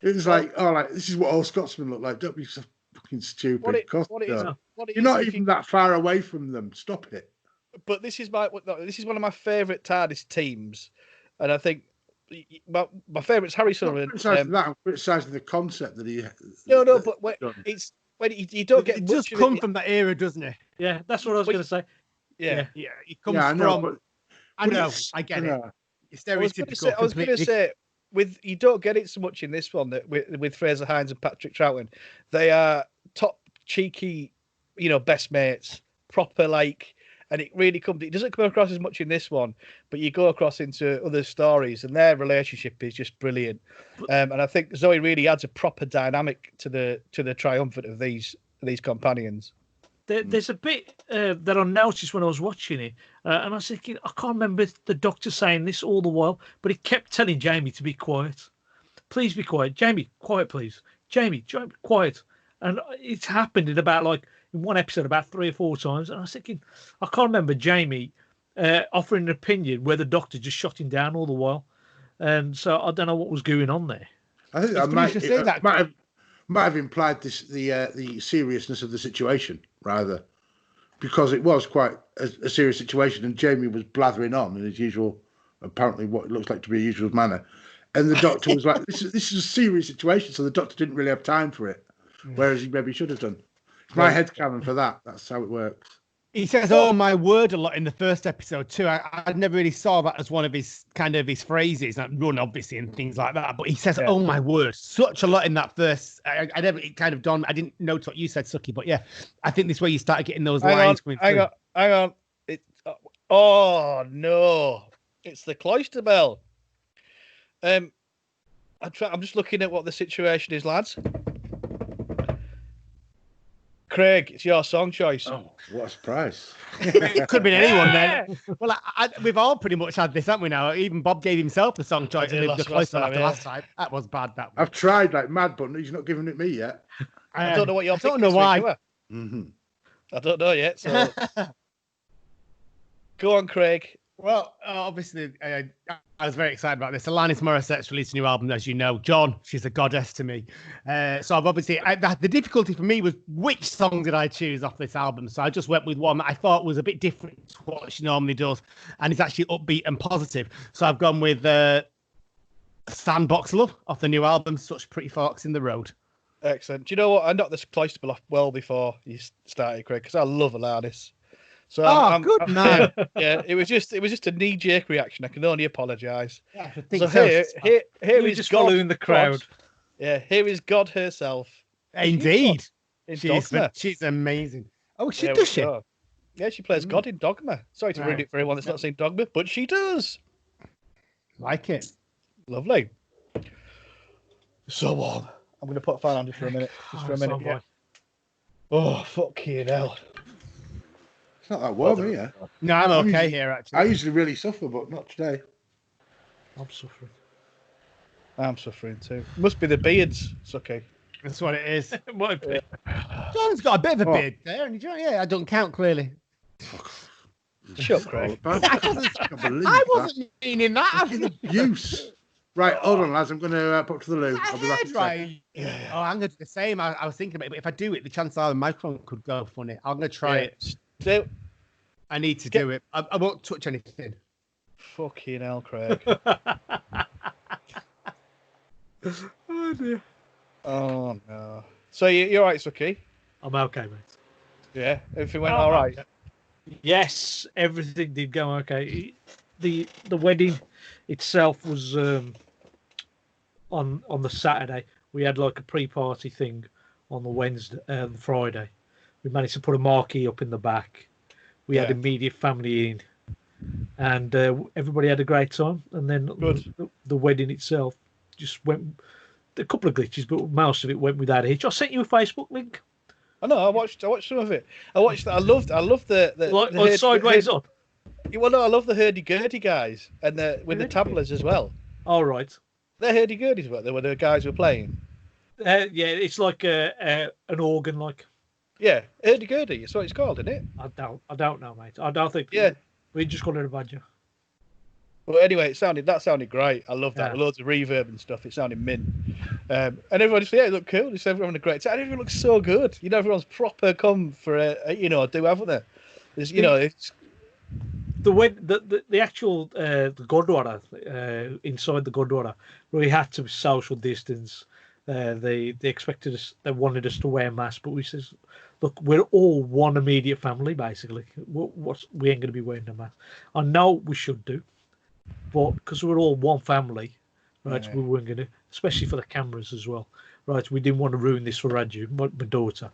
It was this is what all Scotsmen look like. Don't be so fucking stupid. You're not even that far away from them. Stop it. But this is one of my favourite TARDIS teams, and I think my favourite is Harry Sullivan. I'm criticising the concept that he. But it's when you don't get. It does come from that era, doesn't it? Yeah, that's what I was going to say. Yeah, it comes from. I know, I get it. It's stereotypical. I was going to say. You don't get it so much in this one that with Fraser Hines and Patrick Troughton, they are top cheeky, best mates, proper and it really it doesn't come across as much in this one, but you go across into other stories and their relationship is just brilliant. And I think Zoe really adds a proper dynamic to the triumvirate of these companions. There's a bit that I noticed when I was watching it, and I was thinking, I can't remember the Doctor saying this all the while, but he kept telling Jamie to be quiet. Please be quiet. Jamie, quiet, please. Jamie, quiet. And it's happened in about in one episode about 3 or 4 times. And I was thinking, I can't remember Jamie offering an opinion where the Doctor just shot him down all the while. And so I don't know what was going on there. I think that might have implied the seriousness of the situation rather, because it was quite a serious situation, and Jamie was blathering on in his usual, apparently what it looks like to be a usual manner, and the Doctor was like, "This is a serious situation," so the Doctor didn't really have time for it, whereas he maybe should have done. It's my headcanon for that. That's how it works. He says, "Oh my word," a lot in the first episode too. I never really saw that as one of his phrases, like run obviously and things like that. But he says, "Oh my word," such a lot in that first. I never it kind of dawned. I didn't notice what you said, Suky, but yeah, I think this is where you started getting those lines coming through. Hang on. Oh no, it's the cloister bell. I'm just looking at what the situation is, lads. Craig, it's your song choice. Oh, what a surprise. It could have been anyone then. Well, we've all pretty much had this, haven't we now? Even Bob gave himself the song choice last time. That was bad, that one. I've tried like mad, but he's not giving it me yet. I don't know what you're picking. I don't know why. Mm-hmm. I don't know yet. So go on, Craig. Well, obviously, I was very excited about this. Alanis Morissette's released a new album, as you know. John, she's a goddess to me. So I've obviously, the difficulty for me was which song did I choose off this album. So I just went with one that I thought was a bit different to what she normally does, and it's actually upbeat and positive. So I've gone with Sandbox Love off the new album, Such Pretty Forks in the Road. Excellent. Do you know what? I knocked this cloister bell off well before you started, Craig, because I love Alanis. So good man. Yeah, it was just a knee-jerk reaction. I can only apologise. Yeah, so here is just God, following the crowd. Here is God herself. Indeed. Dogma. She's amazing. Oh, does she? Yeah, she plays God in Dogma. Sorry to ruin it for everyone that's not seen Dogma, but she does. Like it. Lovely. So on. I'm going to put a fan on just for a minute. Yeah. Oh, fucking hell. It's not that warm here. No, I'm okay here, actually. I usually really suffer, but not today. I'm suffering too. Must be the beards, Suky. That's what it is. It might be. John's got a bit of a beard there, and I don't count clearly. Shut up, Craig. I wasn't meaning that. Abuse. Right, hold on, lads. I'm going to pop to the loo. I'll be back. Right. Yeah. Oh, I'm going to do the same. I was thinking about it, but if I do it, the chances are the microphone could go funny. I'm going to try it. I need to do it. I won't touch anything. Fucking hell, Craig. Oh dear. Oh no. So you're right, Suky? I'm okay, mate. Yeah, everything went all right. Yes, everything did go okay. The wedding itself was on the Saturday. We had like a pre-party thing on the Wednesday, Friday. We managed to put a marquee up in the back. We had immediate family in, and everybody had a great time. And then the wedding itself just went a couple of glitches, but most of it went without a hitch. I sent you a Facebook link. I know. I watched some of it. I watched that. I loved the sideways up. Well, no, I love the hurdy-gurdy guys and with the tablas as well. All right. They're hurdy-gurdies, what they were the guys who were playing. Yeah, it's like an organ, like. Yeah, hurdy-gurdy. That's what it's called, isn't it? I don't know, mate. I don't think. Yeah. We just call it a badger. Well, anyway, that sounded great. I love that. With loads of reverb and stuff. It sounded mint. And everyone just, it looked cool. Just everyone having a great time. Everyone looks so good. Everyone's proper come for do, haven't they? There's, it's the actual the Gurdwara inside the Gurdwara, we had to social distance. They expected us. They wanted us to wear masks, but we says, look, we're all one immediate family, basically. We ain't going to be wearing a mask. I know we should do, but because we're all one family, right? We weren't going to, especially for the cameras as well, right? We didn't want to ruin this for Raju, my daughter.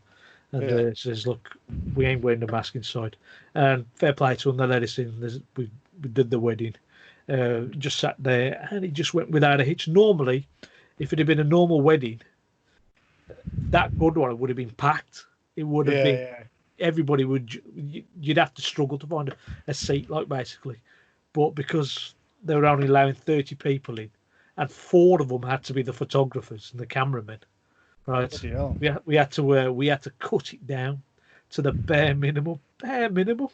And says, look, we ain't wearing the mask inside. And fair play to them, they let us in. We did the wedding, just sat there, and it just went without a hitch. Normally, if it had been a normal wedding, that good one would have been packed. It would have been, everybody you'd have to struggle to find a seat, like, basically. But because they were only allowing 30 people in, and 4 of them had to be the photographers and the cameramen. Right, we had to cut it down to the bare minimum. Bare minimum.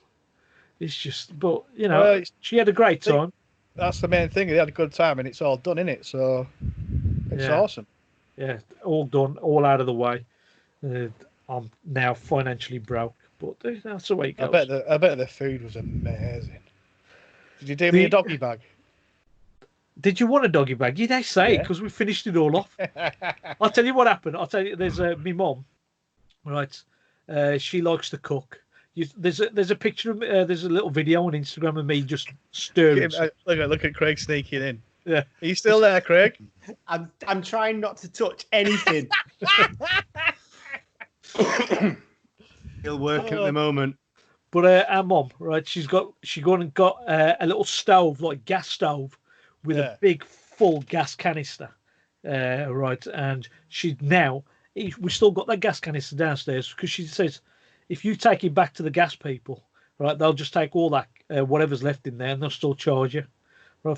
It's just, but Well, she had a great time. That's the main thing. They had a good time, and it's all done, innit? So it's awesome. Yeah, all done, all out of the way. I'm now financially broke, but that's the way it goes. I bet the food was amazing. Did you do me a doggy bag? Did you want a doggy bag? Yeah, they say because we finished it all off. I'll tell you what happened. I'll tell you. There's my mum, right? She likes to cook. There's a picture of there's a little video on Instagram of me just stirring. Look at Craig sneaking in. Yeah, are you still there, Craig? I'm trying not to touch anything. Still working at the moment. But our mum, right? She gone and got a little stove, like gas stove, with a big full gas canister, right? And we still got that gas canister downstairs because she says if you take it back to the gas people, right, they'll just take all that whatever's left in there and they'll still charge you, right?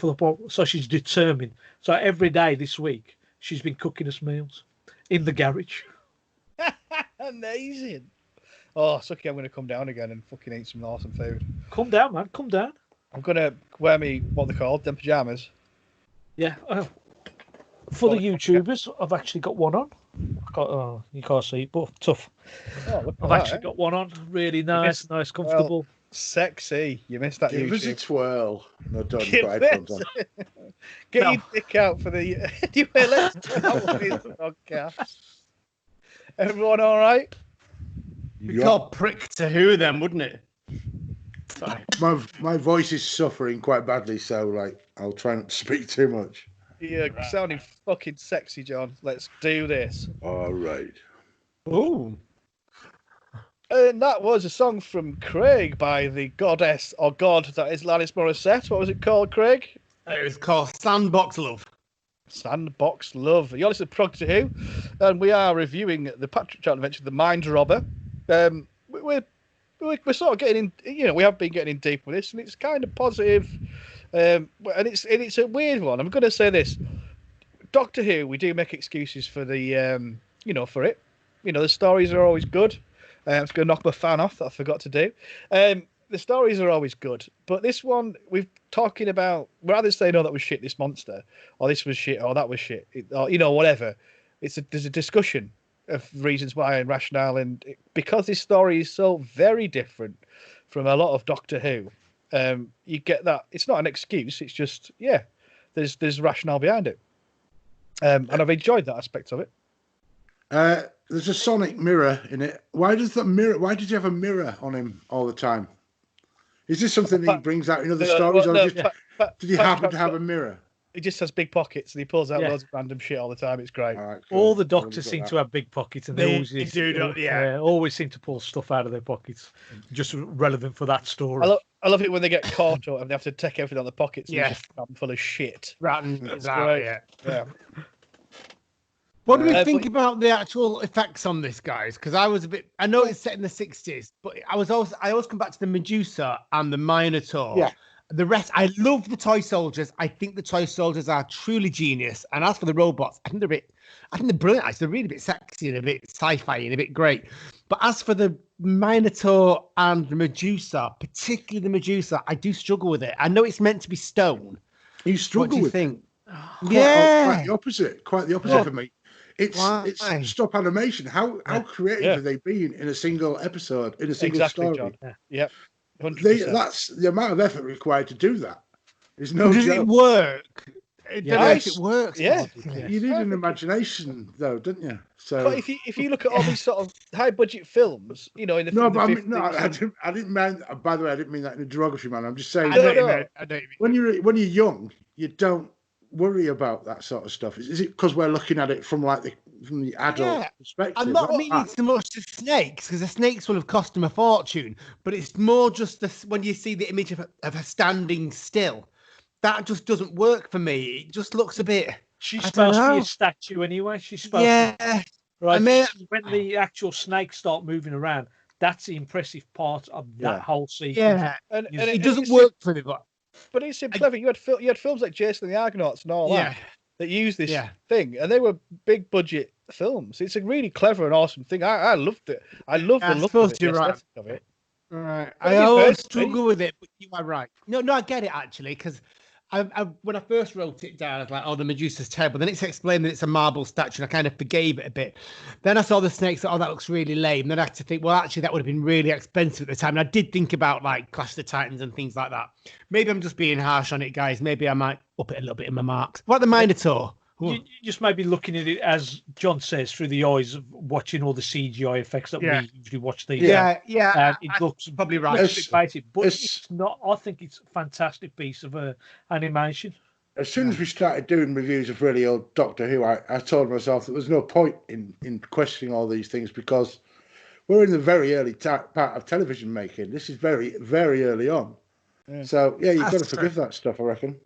So she's determined. So every day this week she's been cooking us meals in the garage. Amazing. Oh, Suky, I'm going to come down again and fucking eat some awesome food. Come down, man. Come down. I'm going to wear what they're called, them pyjamas. Yeah. For the YouTubers, I've actually got one on. You can't see it, but tough. I've actually got one on. Really nice, comfortable. Well, sexy. You missed that. Give us a twirl. No, don't Get your dick out for the... Anyway, let's start with this podcast. Everyone all right? We call Progtor Who then, wouldn't it? Sorry. My voice is suffering quite badly, so I'll try not to speak too much. Yeah, sounding fucking sexy, John. Let's do this. All right. Ooh. And that was a song from Craig by the goddess or god that is Alanis Morissette. What was it called, Craig? It was called Sandbox Love. Sandbox Love. You're listening to Progtor Who, and we are reviewing the Patrick Troughton adventure, The Mind Robber. We're sort of getting in, we have been getting in deep with this, and it's kind of positive, and it's a weird one. I'm going to say this: Doctor Who, we do make excuses for the, for it. The stories are always good. I'm just going to knock my fan off that I forgot to do. The stories are always good, but this one we're talking about. Rather than saying, "Oh, that was shit," this monster, or this was shit, or that was shit, or whatever. There's a discussion of reasons why and rationale, and because this story is so very different from a lot of Doctor Who, you get that it's not an excuse. It's just there's rationale behind it, and I've enjoyed that aspect of it. There's a sonic mirror in it. Why did you have a mirror on him all the time? Is this something that he brings out in other stories, or did you happen to have a mirror? He just has big pockets and he pulls out loads of random shit all the time. It's great. All right, cool. All the doctors seem to have big pockets, and they always seem to pull stuff out of their pockets, just relevant for that story. I love it when they get caught up and they have to take everything out of the pockets. Yeah, full of shit. That's great. Yeah. What do we think about the actual effects on this, guys? Because I know it's set in the 60s, but I always come back to the Medusa and the Minotaur. Yeah. The rest, I love the toy soldiers. I think the toy soldiers are truly genius. And as for the robots, I think they're brilliant. Actually, they're really a bit sexy and a bit sci-fi and a bit great. But as for the Minotaur and the Medusa, particularly the Medusa, I do struggle with it. I know it's meant to be stone. You struggle what do you with think? Quite the opposite. Quite the opposite for me. It's stop animation. How creative have they been in a single episode, in a single story? John. Yeah. That's the amount of effort required to do that. There's no Does it work? I don't know if it works. Yeah. You need an imagination, though, don't you? So, but if you look at all these sort of high budget films, in the I didn't mean. By the way, I didn't mean that in a derogatory manner. I'm just saying. I don't when you're young, you don't worry about that sort of stuff. Is it because we're looking at it from the adult perspective? I'm not meaning so much to snakes, because the snakes will have cost them a fortune, but it's more just this, when you see the image of her standing still, that just doesn't work for me. It just looks a bit. She's supposed to be a statue anyway. She's supposed to. Right. When the actual snakes start moving around, that's the impressive part of that whole sequence. Yeah, and it doesn't work for me, but it's clever. You had films like Jason and the Argonauts and all that use this thing, and they were big budget films. It's a really clever and awesome thing. I loved it. I love the look of it, the aesthetic of it. Right. What I have you always heard, struggle with it, but you are right. No, I get it actually, because when I first wrote it down, I was like, "Oh, the Medusa's terrible." Then it's explained that it's a marble statue, and I kind of forgave it a bit. Then I saw the snakes. Oh, that looks really lame. Then I had to think, well, actually, that would have been really expensive at the time. And I did think about like Clash of the Titans and things like that. Maybe I'm just being harsh on it, guys. Maybe I might up it a little bit in my marks. What the Minotaur? You just maybe looking at it, as John says, through the eyes of watching all the CGI effects that we usually watch these. Yeah. It looks probably right. Looks a bit basic, but it's not. I think it's a fantastic piece of animation. As soon as we started doing reviews of really old Doctor Who, I told myself there was no point in questioning all these things because we're in the very early part of television making. This is very, very early on. Yeah. So you've got to forgive that stuff, I reckon.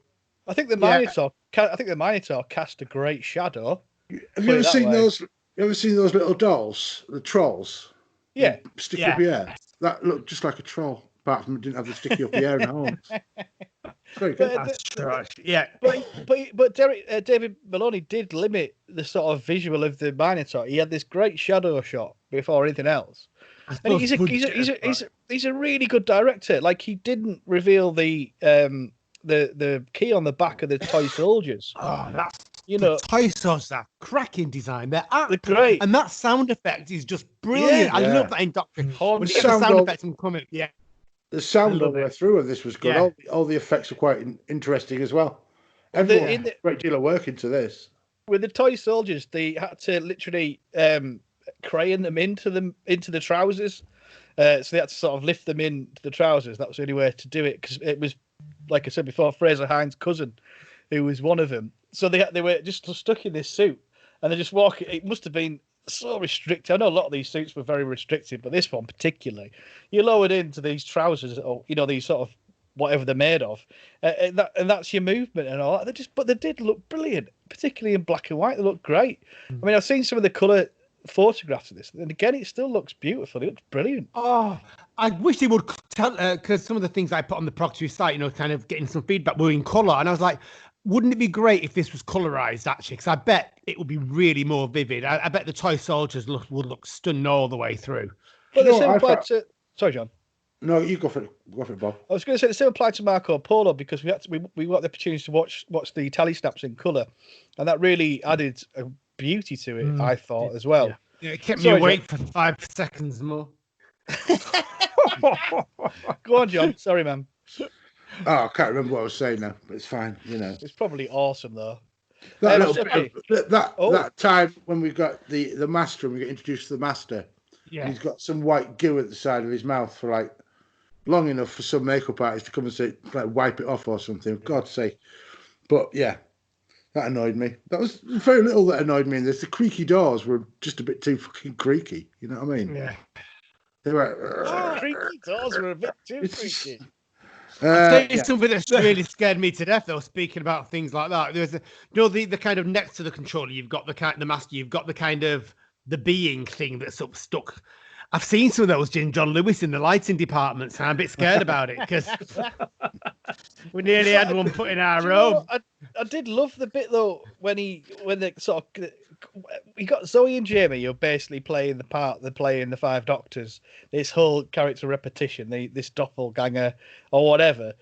I think the Minotaur. I think the Minotaur cast a great shadow. Have you ever seen those? You ever seen those little dolls, the trolls? Yeah. Sticky up ear. That looked just like a troll, apart from it didn't have the sticky up ear and horns. Very good. That's trash. Yeah. But David Maloney did limit the sort of visual of the Minotaur. He had this great shadow shot before anything else. And he's a really good director. Like, he didn't reveal the key on the back of the toy soldiers. Oh, that's the toy soldiers are cracking design. They're great, and that sound effect is just brilliant. I love that in Doctor Who. When you get the sound effects coming, the sound all the way through of this was good. Yeah. All the effects are quite interesting as well. Everyone put a great deal of work into this. With the toy soldiers, they had to literally crane them into the trousers. So they had to sort of lift them into the trousers. That was the only way to do it, because it was, like I said before, Fraser Hines' cousin, who was one of them. So they were just stuck in this suit, and they just walk. It must have been so restricted. I know a lot of these suits were very restricted, but this one particularly, you're lowered into these trousers, or these sort of whatever they're made of, and that's your movement and all that. But they did look brilliant, particularly in black and white. They look great. I mean, I've seen some of the colour photographs of this, and again, it still looks beautiful. It looks brilliant. Oh, I wish they would tell, because some of the things I put on the Progtor Who site, kind of getting some feedback, were in colour, and I was like, wouldn't it be great if this was colorized, actually? Because I bet it would be really more vivid. I bet the toy soldiers would look stunning all the way through. But the same applied to... Sorry, John. No, you go for it. Go for it, Bob. I was going to say the same applied to Marco Polo, because we got the opportunity to watch the tally snaps in colour, and that really added a beauty to it, I thought, as well. Yeah, it kept me awake for 5 seconds more. Go on, John. Sorry, man. Oh, I can't remember what I was saying now, but it's fine. It's probably awesome though. That time when we got the master and we got introduced to the master, he's got some white goo at the side of his mouth for like long enough for some makeup artist to come and say, like, wipe it off or something. For God's sake! But yeah, that annoyed me. That was very little that annoyed me in this. The creaky doors were just a bit too fucking creaky. You know what I mean? Yeah. They were. Creaky doors were a bit too creaky. Something that's really scared me to death, though. Speaking about things like that, there's the kind of next to the controller, you've got the master, you've got the kind of the being thing that's up stuck. I've seen some of those in John Lewis in the lighting departments, and I'm a bit scared about it because we nearly had one put in our room. I did love the bit though when they sort of. We got Zoe and Jamie, who are basically playing the part they're playing the Five Doctors. This whole character repetition, this doppelganger or whatever.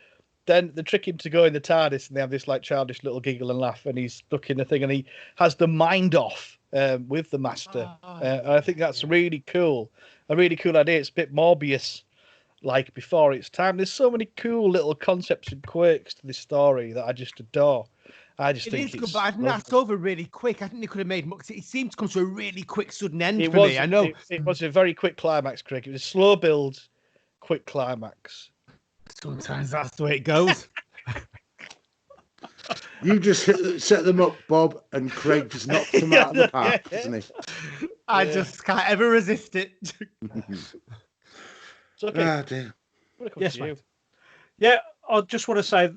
Then they trick him to go in the TARDIS, and they have this like childish little giggle and laugh, and he's stuck in the thing, and he has the mind off with the master. I think that's really cool. A really cool idea. It's a bit Morbius like before its time. There's so many cool little concepts and quirks to this story that I just adore. I just think it's good, but I think that's over really quick. I think they could have made more. It seemed to come to a really quick, sudden end for me. I know it was a very quick climax, Craig. It was a slow build, quick climax. Sometimes that's the way it goes. You just set them up, Bob, and Craig just knocked them out of the park, doesn't he? I just can't ever resist it. It's okay. Oh, dear. Yes, mate. Yeah, I just want to say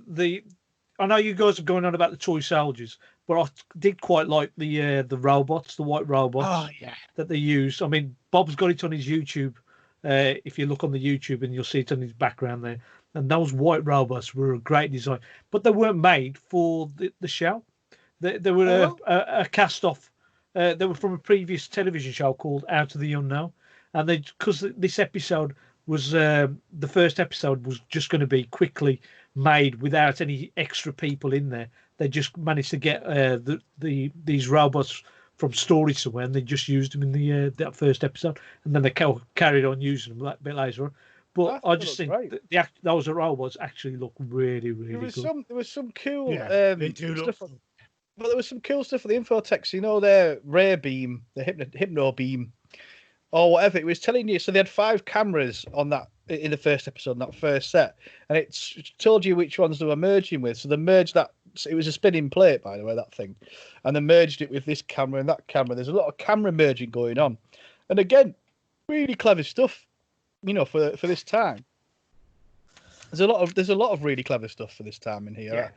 I know you guys are going on about the toy soldiers, but I did quite like the robots, the white robots that they used. I mean, Bob's got it on his YouTube. If you look on the YouTube, and you'll see it on his background there. And those white robots were a great design, but they weren't made for the show. They were a cast off They were from a previous television show called Out of the Unknown, and because this episode was the first episode was just going to be quickly made without any extra people in there. They just managed to get these robots from storage somewhere, and they just used them in that first episode, and then they carried on using them a bit later on. But I just think those robots actually look really, really good. There was some cool they do stuff. But there was some cool stuff for the infotext. You know, their ray beam, the hypno beam, or whatever. It was telling you. So they had 5 cameras on that in the first episode, in that first set, and it told you which ones they were merging with. So they merged that. It was a spinning plate, by the way, that thing, and they merged it with this camera and that camera. There's a lot of camera merging going on, and again, really clever stuff. You know, for this time, there's a lot of really clever stuff for this time in here. Yeah.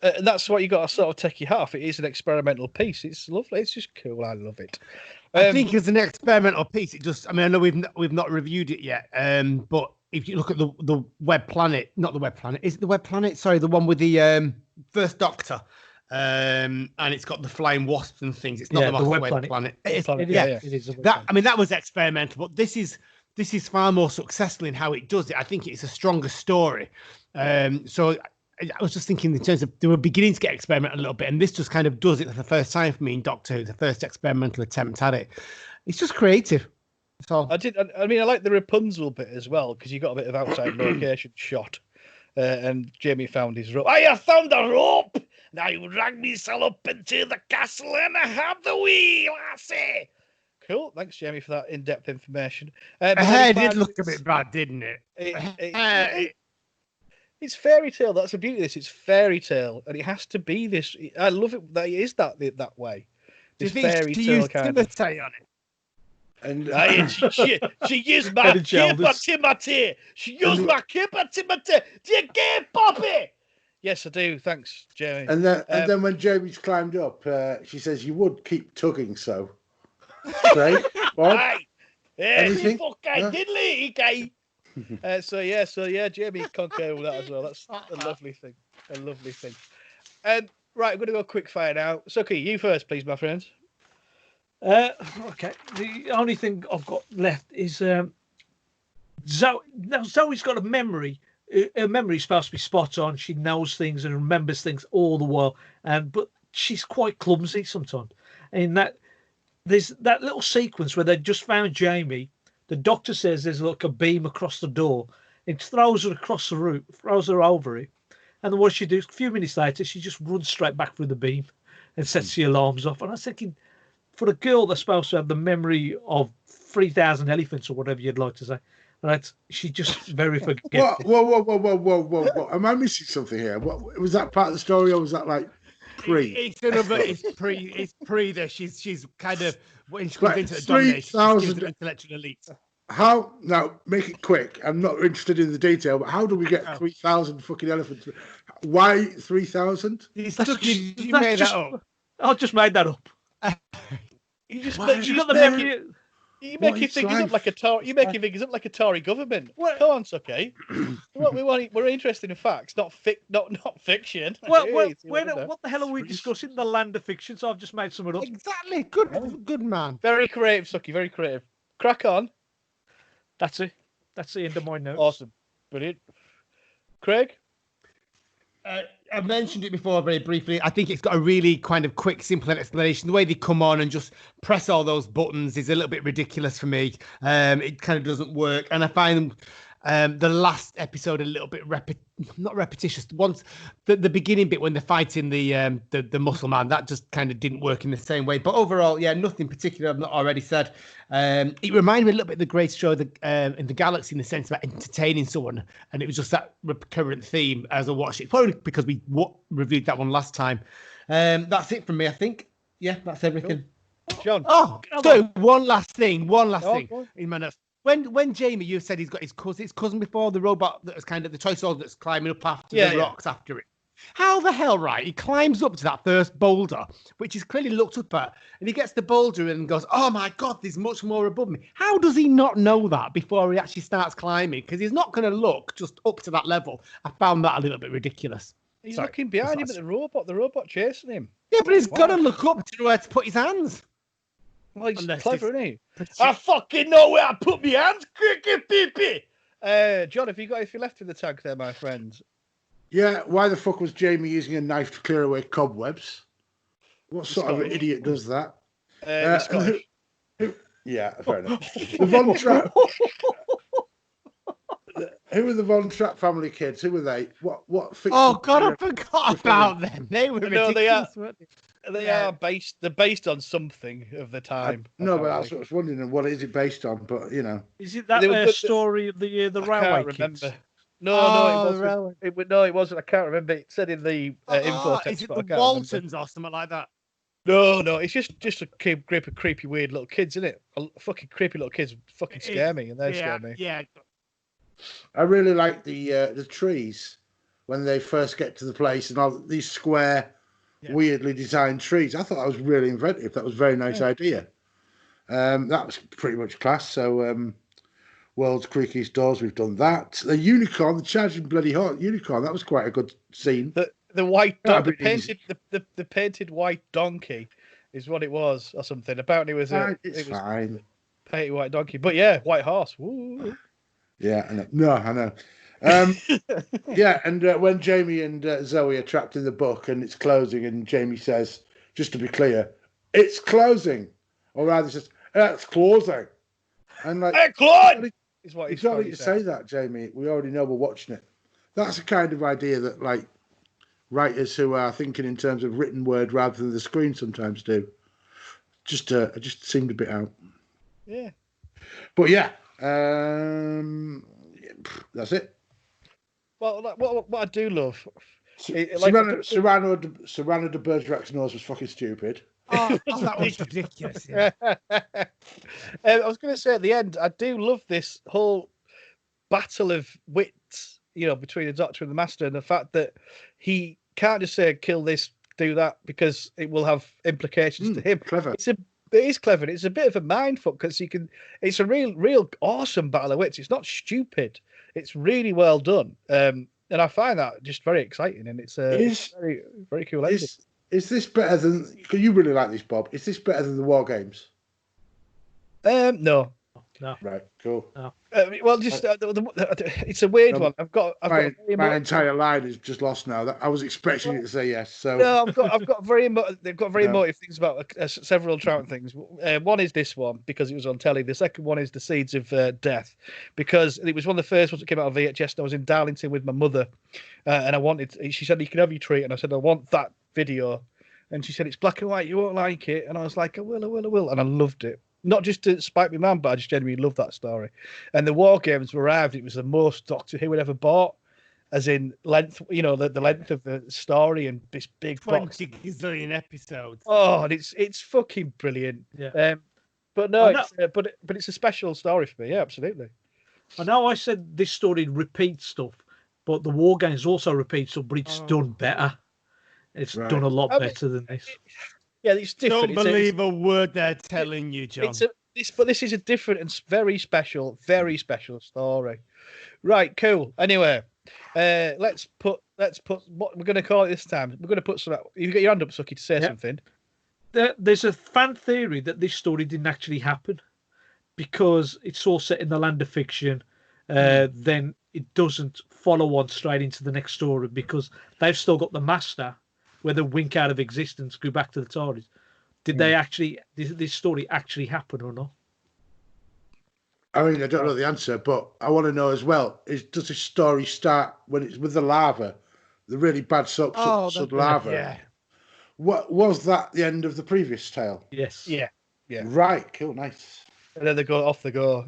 And that's what you got to sort of take your hat off. It is an experimental piece. It's lovely. It's just cool. I love it. I think it's an experimental piece. It just, I mean, I know we've not reviewed it yet. But if you look at the Web Planet, not the Web Planet, is it the Web Planet? Sorry, the one with the First Doctor. And it's got the flying wasps and things. It's not the Web Planet. It is. I mean, that was experimental, but this is far more successful in how it does it. I think it's a stronger story. So I was just thinking in terms of they were beginning to get experimental a little bit, and this just kind of does it for the first time for me in Doctor Who, the first experimental attempt at it. It's just creative. So I mean, I like the Rapunzel bit as well, because you got a bit of outside location shot, and Jamie found his rope. I have found a rope. Now you drag me up into the castle, and I have the wheel. I say. Cool. Thanks, Jamie, for that in-depth information. Her hair did look a bit bad, didn't it? It's fairy tale. That's the beauty of this. It's fairy tale, and it has to be this. I love it that it is that way. This fairy tale kind of. On it? And she used my kipper Timothy. She used my kipper Timothy. Do you get Poppy? Yes, I do. Thanks, Jamie. And then when Jamie's climbed up, she says, "You would keep tugging so." Right? What? Anything? Diddly, so yeah, Jamie concur with that as well. That's a lovely thing. Right, I'm going to go quick fire now. Suky, you first, please, my friend. Okay. The only thing I've got left is Zoe. Now, Zoe's got a memory. Her memory's supposed to be spot on. She knows things and remembers things all the while, but she's quite clumsy sometimes. And there's that little sequence where they just found Jamie. The doctor says there's like a beam across the door. It throws her across the room, throws her over it. And then what she does, a few minutes later, she just runs straight back through the beam and sets the alarms off. And I was thinking, for a girl that's supposed to have the memory of 3,000 elephants or whatever you'd like to say, right? She just very forgetful. Whoa. Am I missing something here? What was that part of the story, or was that like pre? It's pre there. She's kind of when she comes into the domination, she's an intellectual elite. How now? Make it quick. I'm not interested in the detail, but how do we get 3,000 fucking elephants? Why 3,000? You made that up. I just made that up. You got the memory. You making figures up like a Tory. You making figures up like a Tory government. What? Come on, Suky. We're interested in facts, not fiction. What the hell are we discussing? The land of fiction. So I've just made something up. Exactly. Good man. Very creative, Suky. Very creative. Crack on. That's it. That's the end of my notes. Awesome. Brilliant. Craig. I mentioned it before very briefly. I think it's got a really kind of quick, simple explanation. The way they come on and just press all those buttons is a little bit ridiculous for me. It kind of doesn't work. And I find the last episode a little bit not repetitious. Once the beginning bit when they're fighting the muscle man, that just kind of didn't work in the same way. But overall, yeah, nothing particular I've not already said. It reminded me a little bit of the greatest show in the galaxy in the sense of entertaining someone, and it was just that recurrent theme as I watched it. Probably because we reviewed that one last time. That's it from me, I think. Yeah, that's everything. Cool. John. Oh, so one last thing in my notes. When Jamie, you said he's got his cousin before, the robot that was kind of the toy soldier that's climbing up after the rocks after it. How the hell, right? He climbs up to that first boulder, which he's clearly looked up at, and he gets the boulder and goes, "Oh my God, there's much more above me." How does he not know that before he actually starts climbing? Because he's not going to look just up to that level. I found that a little bit ridiculous. He's looking behind him at the robot chasing him. Yeah, but he's got to look up to know where to put his hands. Well, he's Unless clever, it's isn't he? I fucking know where I put my hands. John, have you got anything left in the tank there, my friend? Yeah, why the fuck was Jamie using a knife to clear away cobwebs? What sort of idiot does that? Scottish. Yeah, fair enough. The Von Trapp. Who were the Von Trapp family kids? Who were they? What? Oh God, I forgot about them. They were No, ridiculous, weren't they? They are based. They're based on something of the time. No, but I was wondering what is it based on. But you know, Is it that story of the I railway can't kids? remember. No, it wasn't. No, it wasn't. I can't remember. It said in the info text. Is it but I the can't Waltons remember. or something like that? No, it's just a group of creepy, weird little kids, isn't it? Fucking creepy little kids fucking scare me, and they scare me. Yeah. I really like the trees when they first get to the place and all these square, weirdly designed trees. I thought that was really inventive. That was a very nice idea. That was pretty much class. So, World's Creakiest Doors, we've done that. The unicorn, the charging bloody hot unicorn. That was quite a good scene. The white donkey, the painted white donkey, is what it was, or something. Apparently, it was fine. Painted white donkey, but yeah, white horse. Woo. Yeah, I know. No, I know. Yeah, and when Jamie and Zoe are trapped in the book and it's closing, and Jamie says, just to be clear, it's closing, or rather, says, it's closing. And like, is what he's trying to say. That, Jamie. We already know we're watching it. That's the kind of idea that like writers who are thinking in terms of written word rather than the screen sometimes do. Just seemed a bit out. Yeah. But yeah, that's it. Well, what I do love, Cyrano de Bergerac's nose was fucking stupid. Oh, that was ridiculous. Yeah. I was going to say at the end, I do love this whole battle of wits, between the Doctor and the Master, and the fact that he can't just say kill this, do that, because it will have implications to him. Clever. It is clever. It's a bit of a mindfuck because it's a real awesome battle of wits. It's not stupid. It's really well done. And I find that just very exciting, and it's very, very cool. Is this better than? Because you really like this, Bob. Is this better than the War Games? No. Right. Cool. No. Well, just it's a weird one. My entire line is just lost now. I was expecting you to say yes. So no, I've got very emotive things about several Troughton things. One is this one because it was on telly. The second one is the Seeds of Death, because it was one of the first ones that came out on VHS. And I was in Darlington with my mother, and she said, "You can have your treat," and I said, "I want that video," and she said, "It's black and white. You won't like it," and I was like, "I will," and I loved it. Not just to spite my man, but I just genuinely love that story. And the War Games arrived. It was the most Doctor Who had ever bought, as in length. The length of the story and this big 20 gazillion episodes. Oh, and it's fucking brilliant. Yeah. But no, but it's a special story for me. Yeah, absolutely. I know I said this story repeats stuff, but the War Games also repeats stuff, but it's done better. It's done a lot better than this. Yeah, it's different. Don't believe a word they're telling you, John. This is a different and very special story. Right, cool. Anyway, let's put what we're going to call it this time. We're going to put some. You've got your hand up, Suky, to say something. There's a fan theory that this story didn't actually happen because it's all set in the land of fiction. Then it doesn't follow on straight into the next story because they've still got the Master. Whether wink out of existence, go back to the TARDIS. Did this story actually happen or not? I mean, I don't know the answer, but I want to know as well, does this story start when it's with the lava, the really bad sub lava? Yeah. What was that the end of the previous tale? Yes. Yeah. Right, cool, nice. And then they go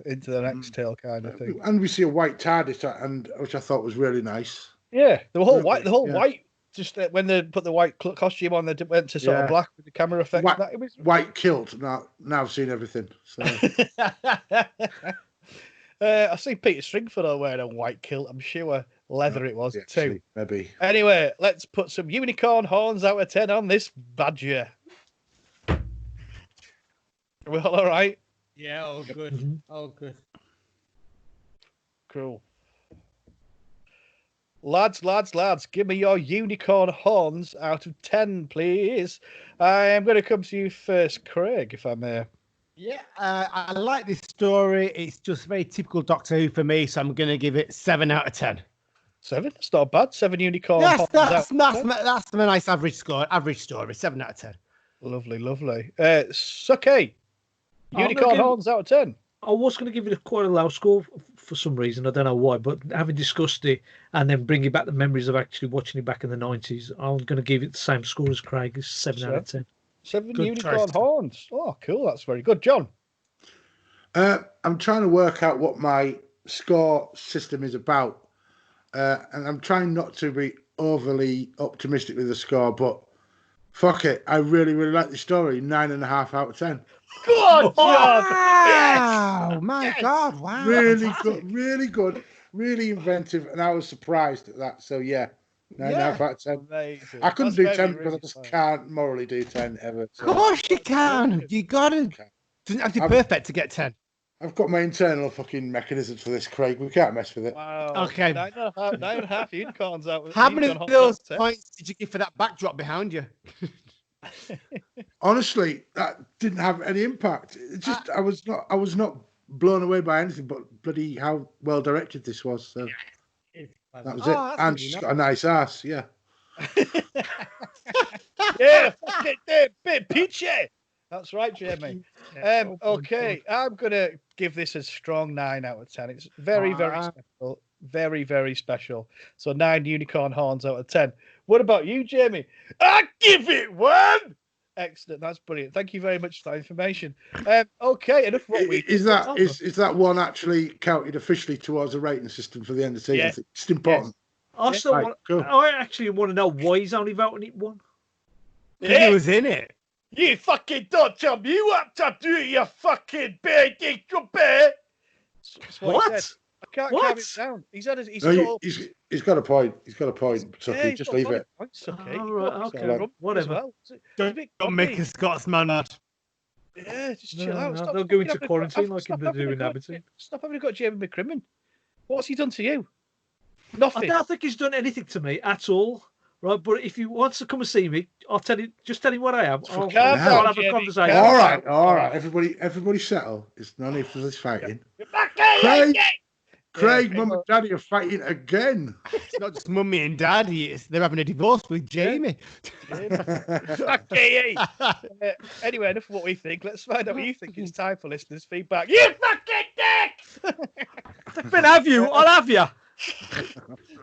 into the next tale kind of thing. And we see a white TARDIS, which I thought was really nice. Yeah, the whole white. Just when they put the white costume on, they went to sort of black with the camera effect. White kilt. Now I've seen everything. So. I see Peter Stringford wearing a white kilt. I'm sure leather it was too. Maybe. Anyway, let's put some unicorn horns out of 10 on this badger. Are we all right? Yeah, all good. All good. Cool. Lads, give me your unicorn horns out of 10, please. I am going to come to you first, Craig, if I may. Yeah, I like this story. It's just very typical Doctor Who for me, so I'm going to give it 7 out of 10. 7? That's not bad. 7 unicorn. Yes, that's horns a nice average score. Average story, 7 out of 10. Lovely, lovely. Suky. I'm Unicorn gonna give- horns out of 10. I was going to give it quite a low score for some reason. I don't know why, but having discussed it and then bringing back the memories of actually watching it back in the 90s, I'm going to give it the same score as Craig. It's 7 out of 10. 7 Good unicorn choice. horns. Oh, cool. That's very good. John. I'm trying to work out what my score system is about. And I'm trying not to be overly optimistic with the score, but fuck it. I really, really like the story. 9.5 out of 10. Good, John. Wow, my God, wow. Really fantastic. good, really good, really inventive. And I was surprised at that. So, yeah, 9.5 out of 10. Amazing. I couldn't That's do 10 very, because I really just fun. can't morally do 10 ever. Of So course you can. You got to. Okay. Doesn't have to be I'm- perfect to get 10. I've got my internal fucking mechanisms for this, Craig. We can't mess with it. Wow. Okay. 9.5 unicorns out. How many unicorn of those horns out of 10. points did you give for that backdrop behind you? Honestly, that didn't have any impact. It just I was not blown away by anything, but bloody how well directed this was. So that was Oh, it. that's And really she's nice. got a nice ass. Yeah. Yeah, fuck it, there, bit peachy. That's right, Jamie. Okay, I'm gonna give this a strong 9 out of 10. It's very, very Wow. special. Very, very special. So 9 unicorn horns out of 10. What about you, Jamie? I give it 1. Excellent. That's brilliant. Thank you very much for that information. Okay, enough of what we Is that one actually counted officially towards a rating system for the end of the season? Yeah. It's just important. I still Right, want. cool. I actually want to know why he's only voting it 1. He was in it. You fucking don't tell me what to do, you fucking baby bear. That's what he What? said. I can't What? calm him down. He's had his No, total- he's got a point. He's got a point. Chucky, Yeah, he's just got leave solid it. points, okay. Oh, He's right, got okay, grumpy whatever. as well. He's a Don't bit make grumpy. a Scotsman mad. Yeah, just No, chill out. no, Stop they'll go fucking into having quarantine a- like stop they having do a in go- Aberdeen. Stop having a go at Jamie McCrimmon. What's he done to you? I Nothing. don't think he's done anything to me at all. Right, but if he wants to come and see me, I'll tell him. Just tell him what I am. I'll, Calm I'll down, have a Jamie, conversation. calm All right. Everybody settle. It's no need for this fighting. Craig, Mum and Daddy are fighting again. It's not just mummy and daddy. They're having a divorce with Jamie. Okay. Anyway, enough of what we think. Let's find out what you think. It's time for listeners' feedback. You fucking dick! Then have you? I'll have you.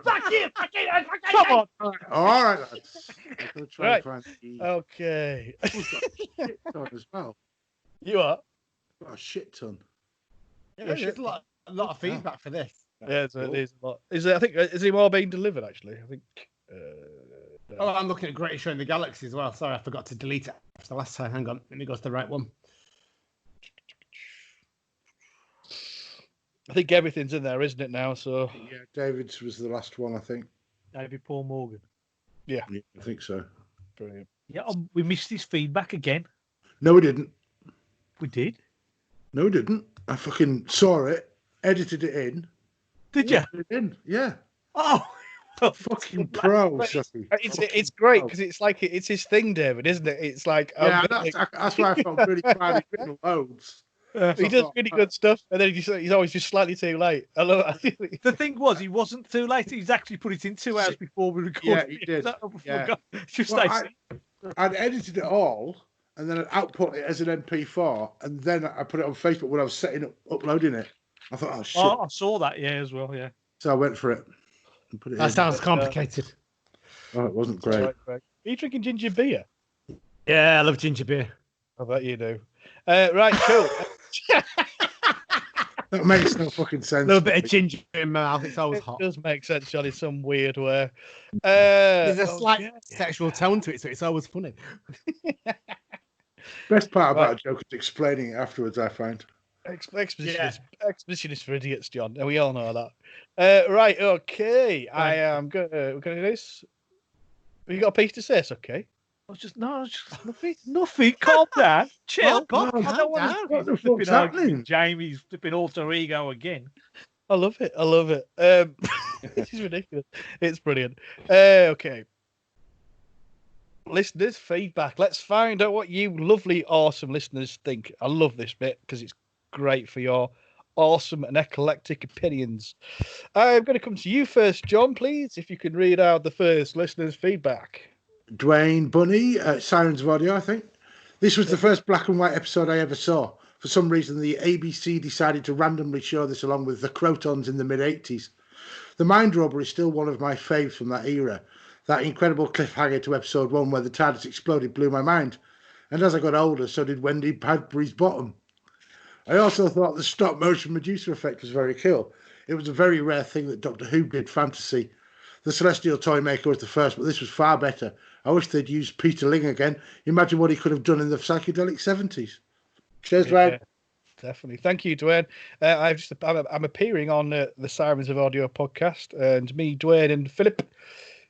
Fuck you! Fucking Come on. All right, lads. I'm gonna try Right. and find the Okay. shit ton as well. You are? Got a shit ton. Yeah, there's a lot of feedback for this. Yeah, there's a lot. Is there, I think, is any more being delivered, actually? I think. No. Oh, I'm looking at Greatest Show in the Galaxy as well. Sorry, I forgot to delete it after the last time. Hang on. Let me go to the right one. I think everything's in there, isn't it, now? So. Yeah, David's was the last one, I think. David Paul Morgan. Yeah, I think so. Brilliant. Yeah, we missed his feedback again. No, we didn't. We did. No, we didn't. I fucking saw it, edited it in. Did you? Put it in. Yeah. Oh, Fucking pro, But Sucky. It's great because it's like it's his thing, David, isn't it? It's like Yeah, that's why I felt really proud. He's written loads. he does really good stuff, and then he's always just slightly too late. I love it. the thing was, he wasn't too late. He's actually put it in 2 hours before we recorded. Yeah, he did. I Yeah. forgot. Just Well, like, I'd edited it all, and then I'd output it as an MP4, and then I put it on Facebook when I was uploading it. I thought, oh shit! oh, I saw that. Yeah, as well. Yeah. So I went for it and put it That in. sounds complicated. Oh, it wasn't That's great. right, Greg. Are you drinking ginger beer? Yeah, I love ginger beer. I bet you do. Right, cool. That makes no fucking sense. A little bit of ginger in my mouth. It's always It hot. does make sense, John, in some weird way. There's a Oh, slight yeah. sexual tone to it, so it's always funny. Best part about Right. a joke is explaining it afterwards. I find. Exposition is for idiots, John, and we all know that. Right, okay. I am gonna do this. Have you got a piece to say? It's okay. I was just nothing. Nothing. Calm down. Chill. God, No, calm I don't want down. What the flipping fuck's arguing happening? with Jamie's flipping alter ego again. I love it. I love it. This is ridiculous. It's brilliant. Okay. Listeners' feedback. Let's find out what you lovely, awesome listeners think. I love this bit because it's great for your awesome and eclectic opinions. I'm going to come to you first, John, please, if you can read out the first listeners' feedback. Dwayne Bunny, Sirens of Audio, I think. This was the first black and white episode I ever saw. For some reason, the ABC decided to randomly show this along with the Crotons in the mid-80s. The Mind Robber is still one of my faves from that era. That incredible cliffhanger to episode 1 where the TARDIS exploded blew my mind. And as I got older, so did Wendy Padbury's bottom. I also thought the stop-motion Medusa effect was very cool. It was a very rare thing that Doctor Who did fantasy. The Celestial Toymaker was the first, but this was far better. I wish they'd used Peter Ling again. Imagine what he could have done in the psychedelic 70s. Cheers, Dwayne. Yeah, definitely. Thank you, Dwayne. I'm appearing on the Sirens of Audio podcast, and me, Dwayne, and Philip,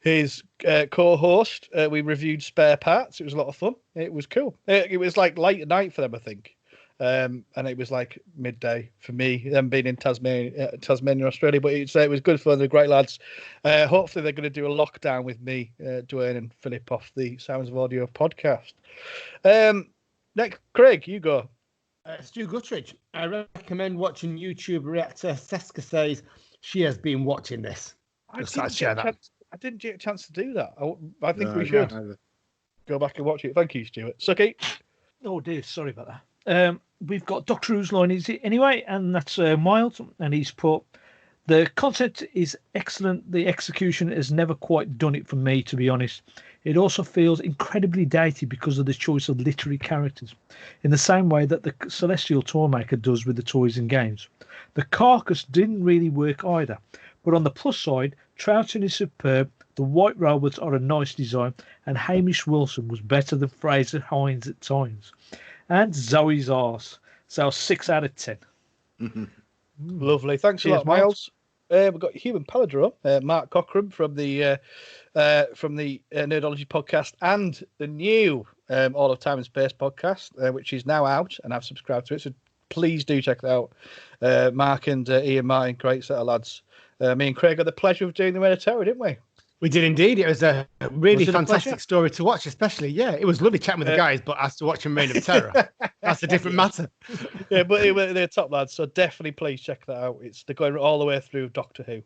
his co-host, we reviewed Spare Parts. It was a lot of fun. It was cool. It was like late at night for them, I think. And it was like midday for me, them being in Tasmania, Australia. But it was good fun. They're great lads. Hopefully, they're going to do a lockdown with me, Dwayne and Philip, off the Sounds of Audio podcast. Next, Craig, you go. Stu Guttridge. I recommend watching YouTube reactor Seska says she has been watching this. I didn't get a chance to do that. I think we should should go back and watch it. Thank you, Stuart. Suky. Oh dear, sorry about that. We've got Doctor Who's line is it anyway, and that's Miles, and he's put the concept is excellent. The execution has never quite done it for me, to be honest. It also feels incredibly dated because of the choice of literary characters, in the same way that the Celestial Toymaker does with the toys and games. The carcass didn't really work either, but on the plus side, Troughton is superb, the white robots are a nice design, and Hamish Wilson was better than Fraser Hines at times. And Zoe's arse. So 6 out of 10. Lovely. Thanks a lot, Miles. We've got Human Palindrome, Mark Cockram from the Nerdology podcast and the new All of Time and Space podcast, which is now out, and I've subscribed to it. So please do check that out. Mark and Ian Martin, great set of lads. Me and Craig got the pleasure of doing the Reign of Terror, didn't we? We did indeed. It was a really fantastic story to watch, especially. Yeah, it was lovely chatting with the guys, but as to watching Reign of Terror, that's a different matter. Yeah, but they're top lads, so definitely please check that out. They're going all the way through Doctor Who.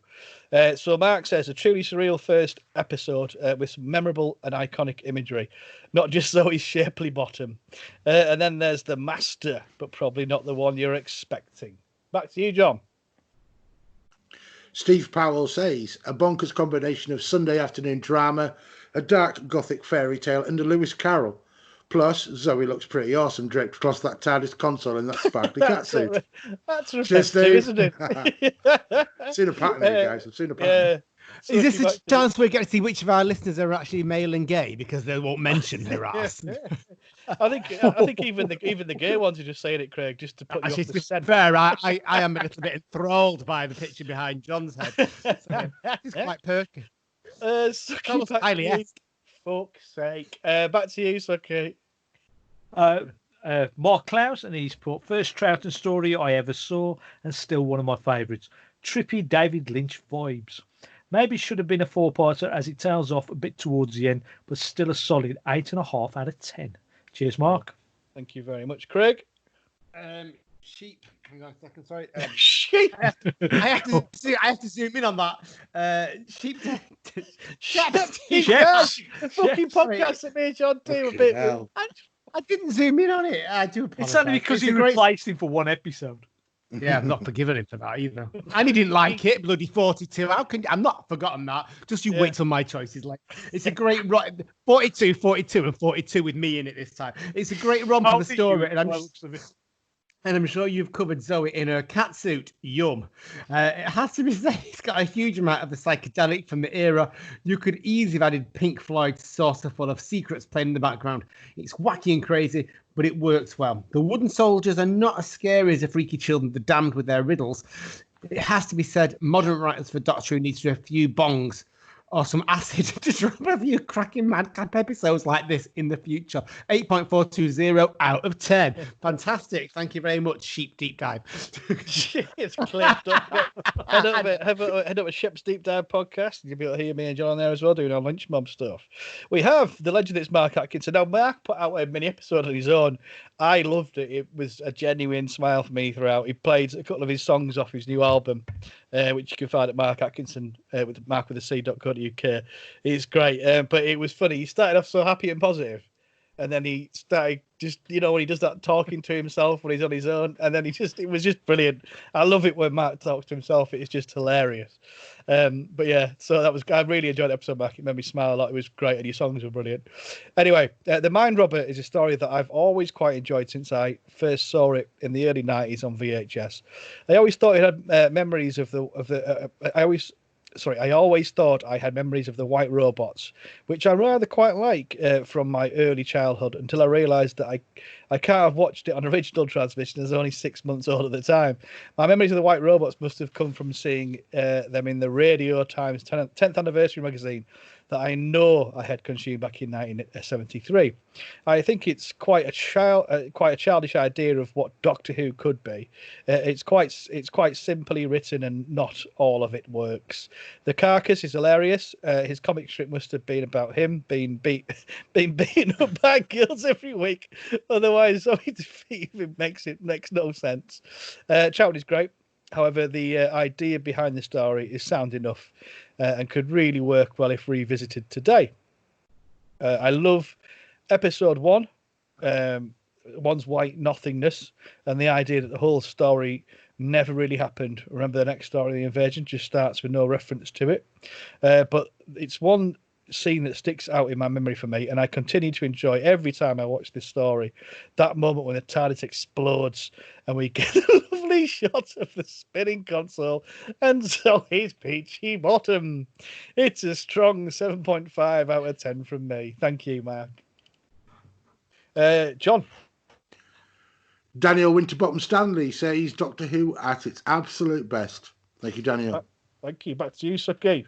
So Mark says, a truly surreal first episode with some memorable and iconic imagery. Not just Zoe's shapely bottom. And then there's the Master, but probably not the one you're expecting. Back to you, John. Steve Powell says, a bonkers combination of Sunday afternoon drama, a dark gothic fairy tale, and a Lewis Carroll. Plus, Zoe looks pretty awesome draped across that TARDIS console in that sparkly catsuit. That's reflective, isn't it? I've seen a pattern here, guys. I've seen a pattern. So is this a chance we get to see which of our listeners are actually male and gay, because they won't mention their ass? I think even the gay ones are just saying it, Craig, just to put you off the scent. Fair, I am a little bit enthralled by the picture behind John's head. So, it's quite perky. Suky, back fuck's sake. Back to you, Suky. Mark Klaus, and he's put first Troughton story I ever saw, and still one of my favourites. Trippy David Lynch vibes. Maybe should have been a 4-parter as it tails off a bit towards the end, but still a solid 8.5 out of 10. Cheers, Mark. Thank you very much, Craig. Sheep. Hang on a second, sorry. Sheep. I have to zoom in on that. Sheep. Chefs. The fucking podcast that me and John do a bit. I didn't zoom in on it. I do apologize. It's only because you replaced him for one episode. Yeah, I'm not forgiving him for that either. And he didn't like it, bloody 42. How can I'm not forgotten that. Just you wait till my choice is like it's a great 42, and 42 with me in it this time. It's a great romp of the story, and I'm sure you've covered Zoe in her catsuit. Yum. It has to be said, it's got a huge amount of the psychedelic from the era. You could easily have added Pink Floyd's Saucerful of Secrets playing in the background. It's wacky and crazy, but it works well. The wooden soldiers are not as scary as the freaky children, the damned with their riddles. It has to be said, modern writers for Doctor Who needs to do a few bongs or some acid to drop a few cracking madcap episodes like this in the future. 8.420 out of 10. Fantastic. Thank you very much, Sheep Deep Dive. It's clipped up. Head up a Ship's Deep Dive podcast. You'll be able to hear me and John there as well doing our lunch mob stuff. We have the legend that's Mark Atkinson. Now, Mark put out a mini episode on his own. I loved it. It was a genuine smile for me throughout. He played a couple of his songs off his new album, which you can find at Mark Atkinson with Mark with a C.co.uk. It's great, but it was funny. He started off so happy and positive, and then he started just, when he does that talking to himself when he's on his own, and then it was just brilliant. I love it when Mark talks to himself. It's just hilarious. But yeah, so I really enjoyed the episode, Mark. It made me smile a lot. It was great, and your songs were brilliant. Anyway, The Mind Robber is a story that I've always quite enjoyed since I first saw it in the early 90s on VHS. I always thought it had memories of I always thought I had memories of the white robots, which I rather quite like from my early childhood, until I realised that I can't have watched it on original transmission. I was only 6 months old at the time. My memories of the white robots must have come from seeing them in the Radio Times 10th Anniversary magazine that I know I had consumed back in 1973. I think it's quite a childish idea of what Doctor Who could be. It's quite simply written, and not all of it works. The Carcass is hilarious. His comic strip must have been about him being beaten up by girls every week. Otherwise, so he defeat him makes no sense. Troughton is great. However, the idea behind the story is sound enough and could really work well if revisited today. I love episode 1, one's white nothingness, and the idea that the whole story never really happened. Remember, the next story, The Invasion, just starts with no reference to it. But it's one scene that sticks out in my memory for me, and I continue to enjoy every time I watch this story. That moment when the TARDIS explodes and we get a lovely shot of the spinning console, and so is Peachy Bottom. It's a strong 7.5 out of 10 from me. Thank you, Mark. John. Daniel Winterbottom Stanley says Doctor Who at its absolute best. Thank you, Daniel. Thank you. Back to you, Suky.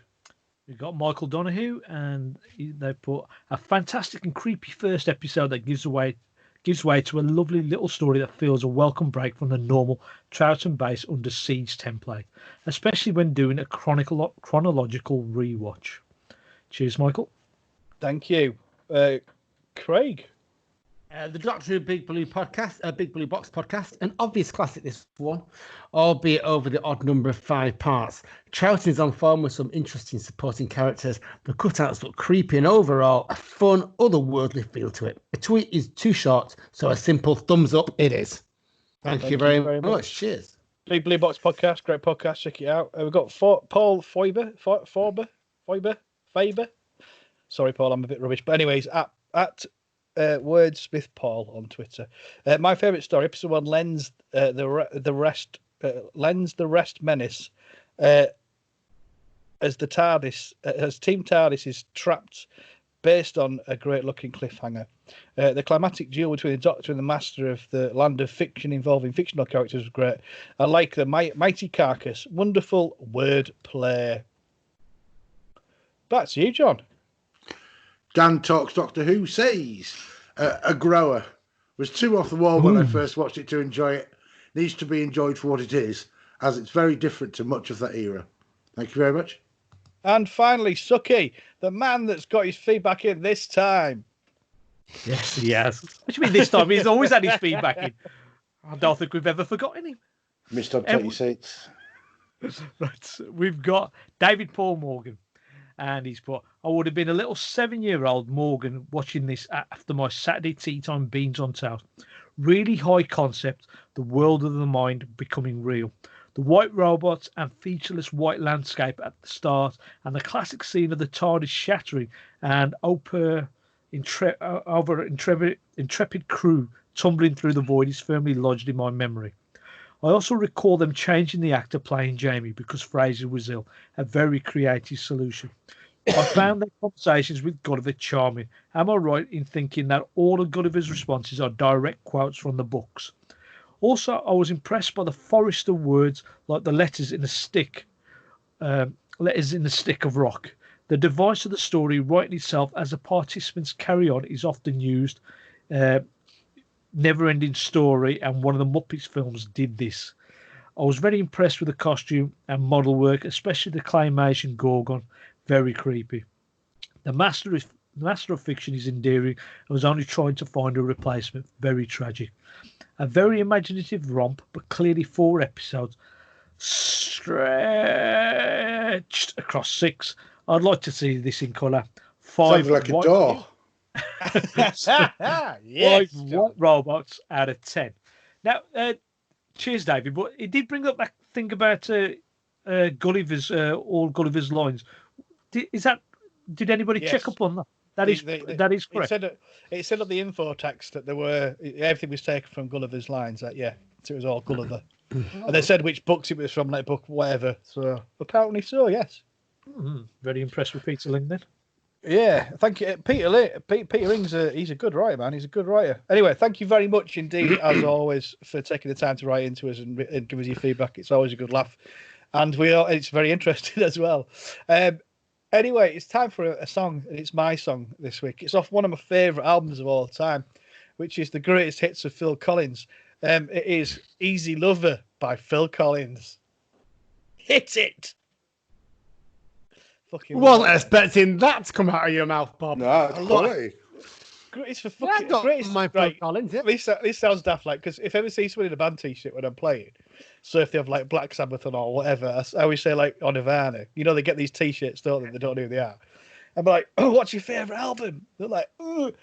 We've got Michael Donahue, and they put a fantastic and creepy first episode that gives way to a lovely little story that feels a welcome break from the normal Troughton base Under Siege template, especially when doing a chronological rewatch. Cheers, Michael. Thank you. Craig. The Doctor Who Big Blue podcast, Big Blue Box podcast, an obvious classic, this one, albeit over the odd number of 5 parts. Troughton is on form with some interesting supporting characters. The cutouts look creepy, and overall a fun, otherworldly feel to it. A tweet is too short, so a simple thumbs up it is. Thank you very much. Cheers. Big Blue Box podcast, great podcast. Check it out. We've got Paul Faber. Sorry, Paul, I'm a bit rubbish. But anyways, at Wordsmith Paul on Twitter. My favourite story, episode 1, lends the rest menace as the TARDIS, as Team TARDIS is trapped, based on a great looking cliffhanger. The climatic duel between the Doctor and the Master of the Land of Fiction involving fictional characters was great. I like the mighty Carcass. Wonderful word play. Back to you, John. Dan Talks Doctor Who says A Grower was too off the wall when I first watched it to enjoy it. Needs to be enjoyed for what it is, as it's very different to much of that era. Thank you very much. And finally, Suky, the man that's got his feedback in this time. Yes, he has. What do you mean this time? He's always had his feedback in. I don't think we've ever forgotten him. Missed on 26. Right, we've got David Paul Morgan. And he's put, I would have been a little 7-year-old Morgan watching this after my Saturday tea time beans on toast. Really high concept, the world of the mind becoming real. The white robots and featureless white landscape at the start, and the classic scene of the TARDIS shattering and intrepid crew tumbling through the void is firmly lodged in my memory. I also recall them changing the actor playing Jamie because Fraser was ill, a very creative solution. I found their conversations with Gulliver charming. Am I right in thinking that all of Gulliver's responses are direct quotes from the books? Also, I was impressed by the Forrester words like the letters in a stick of rock. The device of the story writing itself as the participants carry on is often used. Never-ending story, and one of the Muppets films did this. I was very impressed with the costume and model work, especially the claymation Gorgon. Very creepy. The master of fiction is endearing and was only trying to find a replacement. Very tragic. A very imaginative romp, but clearly 4 episodes stretched across 6. I'd like to see this in colour. 5 Sounds like a door. 5 white robots out of 10. Now, cheers, David. But it did bring up that thing about Gulliver's, all Gulliver's lines. Did anybody check up on that? That is correct. It said on the info text that everything was taken from Gulliver's lines. So it was all Gulliver. And they said which books it was from, like book whatever. So apparently so, yes. Very impressed with Peter Ling then. Yeah, thank you, Peter Ling's he's a good writer, man. He's a good writer. Anyway, thank you very much indeed, as always, for taking the time to write into us and give us your feedback. It's always a good laugh, and it's very interesting as well. Anyway, it's time for a song, and it's my song this week. It's off one of my favourite albums of all time, which is the greatest hits of Phil Collins. It is Easy Lover by Phil Collins. Hit it! Wasn't expecting that to come out of your mouth, Bob. No, it's quality. It's for fucking greatest. My Phil Collins. Yeah. This sounds daft, like, because if I ever see someone in a band t-shirt when I'm playing, so if they have like Black Sabbath on or whatever, I always say like on Nirvana, they get these t-shirts, don't they? They don't know who they are. I'm like, oh, what's your favourite album? They're like, oh,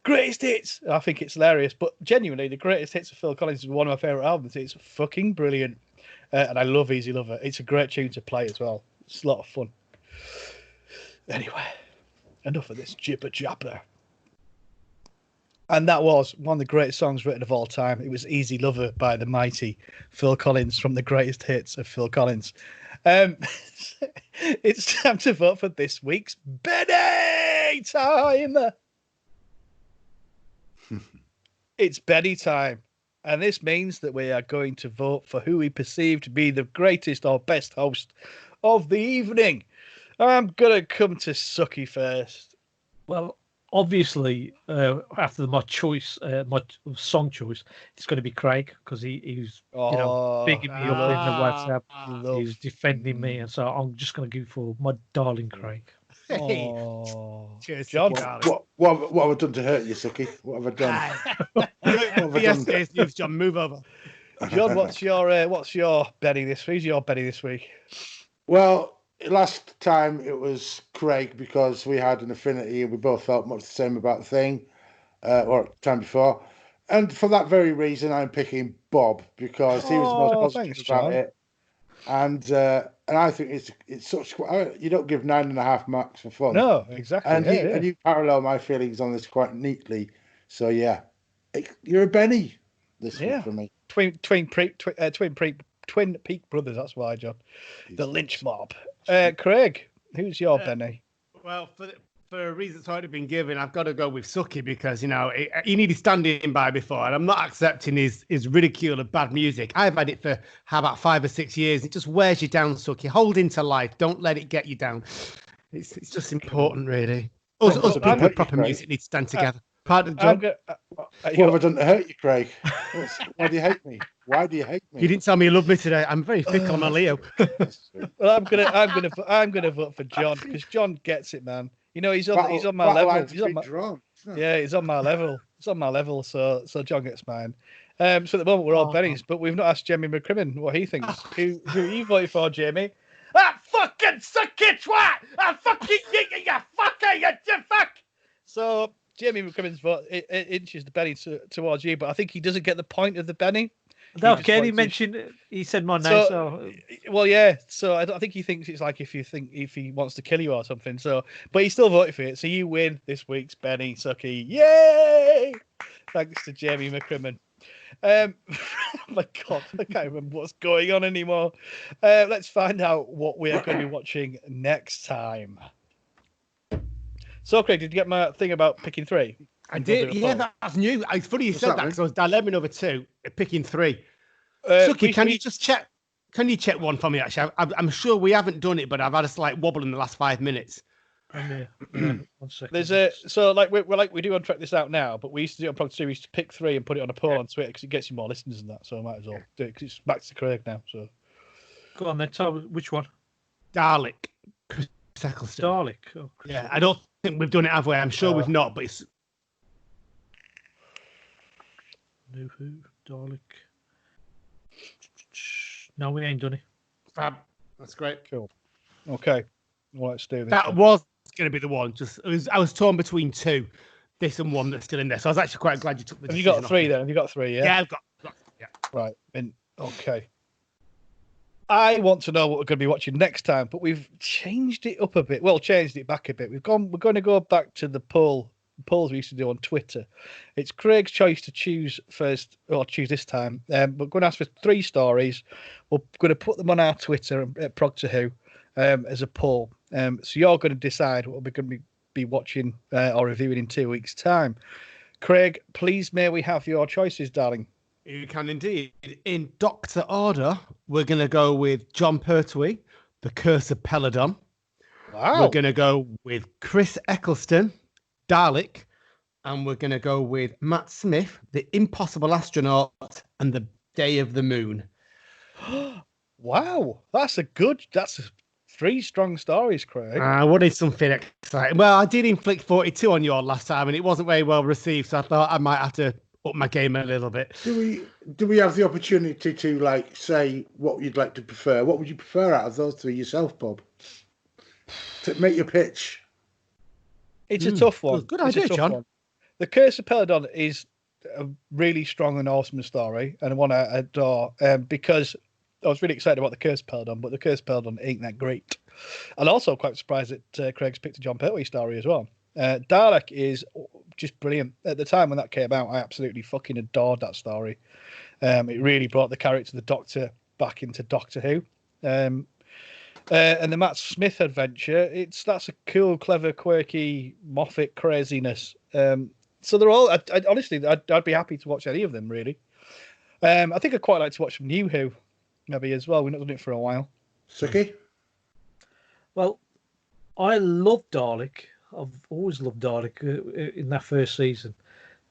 greatest hits. And I think it's hilarious, but genuinely, the greatest hits of Phil Collins is one of my favourite albums. It's fucking brilliant, and I love Easy Lover. It's a great tune to play as well. It's a lot of fun. Anyway, enough of this jibber jabber. And that was one of the greatest songs written of all time. It was Easy Lover by the mighty Phil Collins from the greatest hits of Phil Collins. It's time to vote for this week's Benni time. It's Benni time. And this means that we are going to vote for who we perceive to be the greatest or best host of the evening. I'm going to come to Suky first. Well, obviously, after my song choice, it's going to be Craig, because he's bigging me up in the WhatsApp. He's defending me, and so I'm just going to go for my darling Craig. Cheers, John. What have I done to hurt you, Suky? What have I done? Yes, John, move over. John, what's your Benni this week? Who's your Benni this week? Well, last time it was Craig, because we had an affinity and we both felt much the same about the thing, or time before. And for that very reason, I'm picking Bob, because he was the most positive about it. And I think it's such. You don't give 9.5 marks for fun. No, exactly. And you parallel my feelings on this quite neatly. So yeah, you're a Benni this week for me. Twin Peak Brothers. That's why, John. The lynch mob. Craig, who's your Benni? Well, for a reason that's already been given, I've got to go with Suky, because he needed standing by before, and I'm not accepting his ridicule of bad music. I've had it for about 5 or 6 years. It just wears you down, Suky. Hold into life. Don't let it get you down. It's just important, really. Us people with proper music need to stand together. Pardon, John? What have I done to hurt you, Craig? Why do you hate me? Why do you hate me? You didn't tell me you love me today. I'm very fickle. I'm a Leo. Well, I'm gonna vote for John, because John gets it, man. He's on my level. He's on my level. He's on my level. So John gets mine. So at the moment we're all Bennies, but we've not asked Jamie McCrimmon what he thinks. Who you voted for, Jamie? Fucking suck it, twat! Fucking you fucker, you fuck! So Jamie McCrimmon's vote inches the Benni towards you, but I think he doesn't get the point of the Benni. Okay, he said my name. Well, yeah. So I think he thinks it's like if he wants to kill you or something. So, but he still voted for it. So you win this week's Benni, Suky. Yay! Thanks to Jamie McCrimmon. Oh my God, I can't remember what's going on anymore. Let's find out what we are going to be watching next time. So, Craig, did you get my thing about picking 3? I did. Yeah, that's new. It's funny you said that, because I was dilemma over 2, picking 3. Suky, can you just check? Can you check one for me? Actually, I'm sure we haven't done it, but I've had a slight wobble in the last 5 minutes. Yeah, 1 second. There's a so like we do track this out now, but we used to do it on Progtor Who. We used to pick 3 and put it on a poll on Twitter because it gets you more listeners than that. So I might as well do it because it's back to Craig now. So Go on then. Tell me which one. Dalek. Chris Eccleston. Dalek. Oh, Yeah, I don't think we've done it, have we? I'm sure we've not, but it's New Who, Dalek. No, we ain't done it. fab. That's great. cool. Okay, well, let's do this. That was going to be the one. I was torn between 2, this and one that's still in there. So I was actually quite glad you took the. Have you got decision 3 off. then? Have you got 3? Yeah. Yeah, I've got. Yeah. Right. And okay. I want to know what we're going to be watching next time, but we've changed it up a bit. Well, changed it back a bit. We're going to go back to the polls we used to do on Twitter. It's Craig's choice to choose first, or choose this time. We're going to ask for 3 stories. We're going to put them on our Twitter at Progtor Who as a poll. So you're going to decide what we're going to be watching or reviewing in 2 weeks' time. Craig, please may we have your choices, darling. You can indeed. In Doctor order, we're going to go with John Pertwee, The Curse of Peladon. Wow. We're going to go with Chris Eccleston, Dalek. And we're going to go with Matt Smith, The Impossible Astronaut, and The Day of the Moon. Wow. That's 3 strong stories, Craig. I wanted something exciting. Well, I did inflict 42 on your last time, and it wasn't very well received, so I thought I might have to up my game a little bit. Do we have the opportunity to like say what you'd like to prefer? What would you prefer out of those 3 yourself, Bob? To make your pitch. It's a tough one. Good It's a idea, tough John. one. The Curse of Peladon is a really strong and awesome story, and one I adore because I was really excited about the Curse of Peladon, but the Curse of Peladon ain't that great. And also quite surprised that Craig's picked a John Pertwee story as well. Dalek is just brilliant. At the time when that came out, I absolutely fucking adored that story. It really brought the character of the Doctor back into Doctor Who. And the Matt Smith adventure, that's a cool, clever, quirky, Moffat craziness. So they're all. Honestly, I'd be happy to watch any of them. Really, I think I'd quite like to watch some New Who, maybe as well. We've not done it for a while. Suki? Well, I love Dalek. I've always loved Dalek in that first season.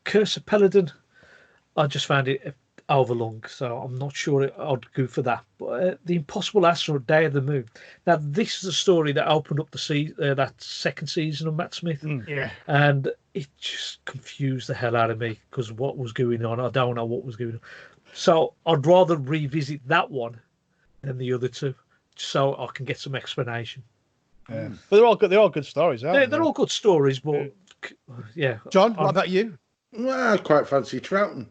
Curse of Peladon, I just found it overlong, so I'm not sure I'd go for that. But The Impossible Astronaut, Day of the Moon. Now, this is a story that opened up that second season of Matt Smith. Yeah. And it just confused the hell out of me because what was going on, I don't know what was going on. So I'd rather revisit that one than the other 2, so I can get some explanation. Yeah. But they're all good. They're all good stories, aren't they? They're all good stories, but yeah. John, what about you? Well, I quite fancy Troughton.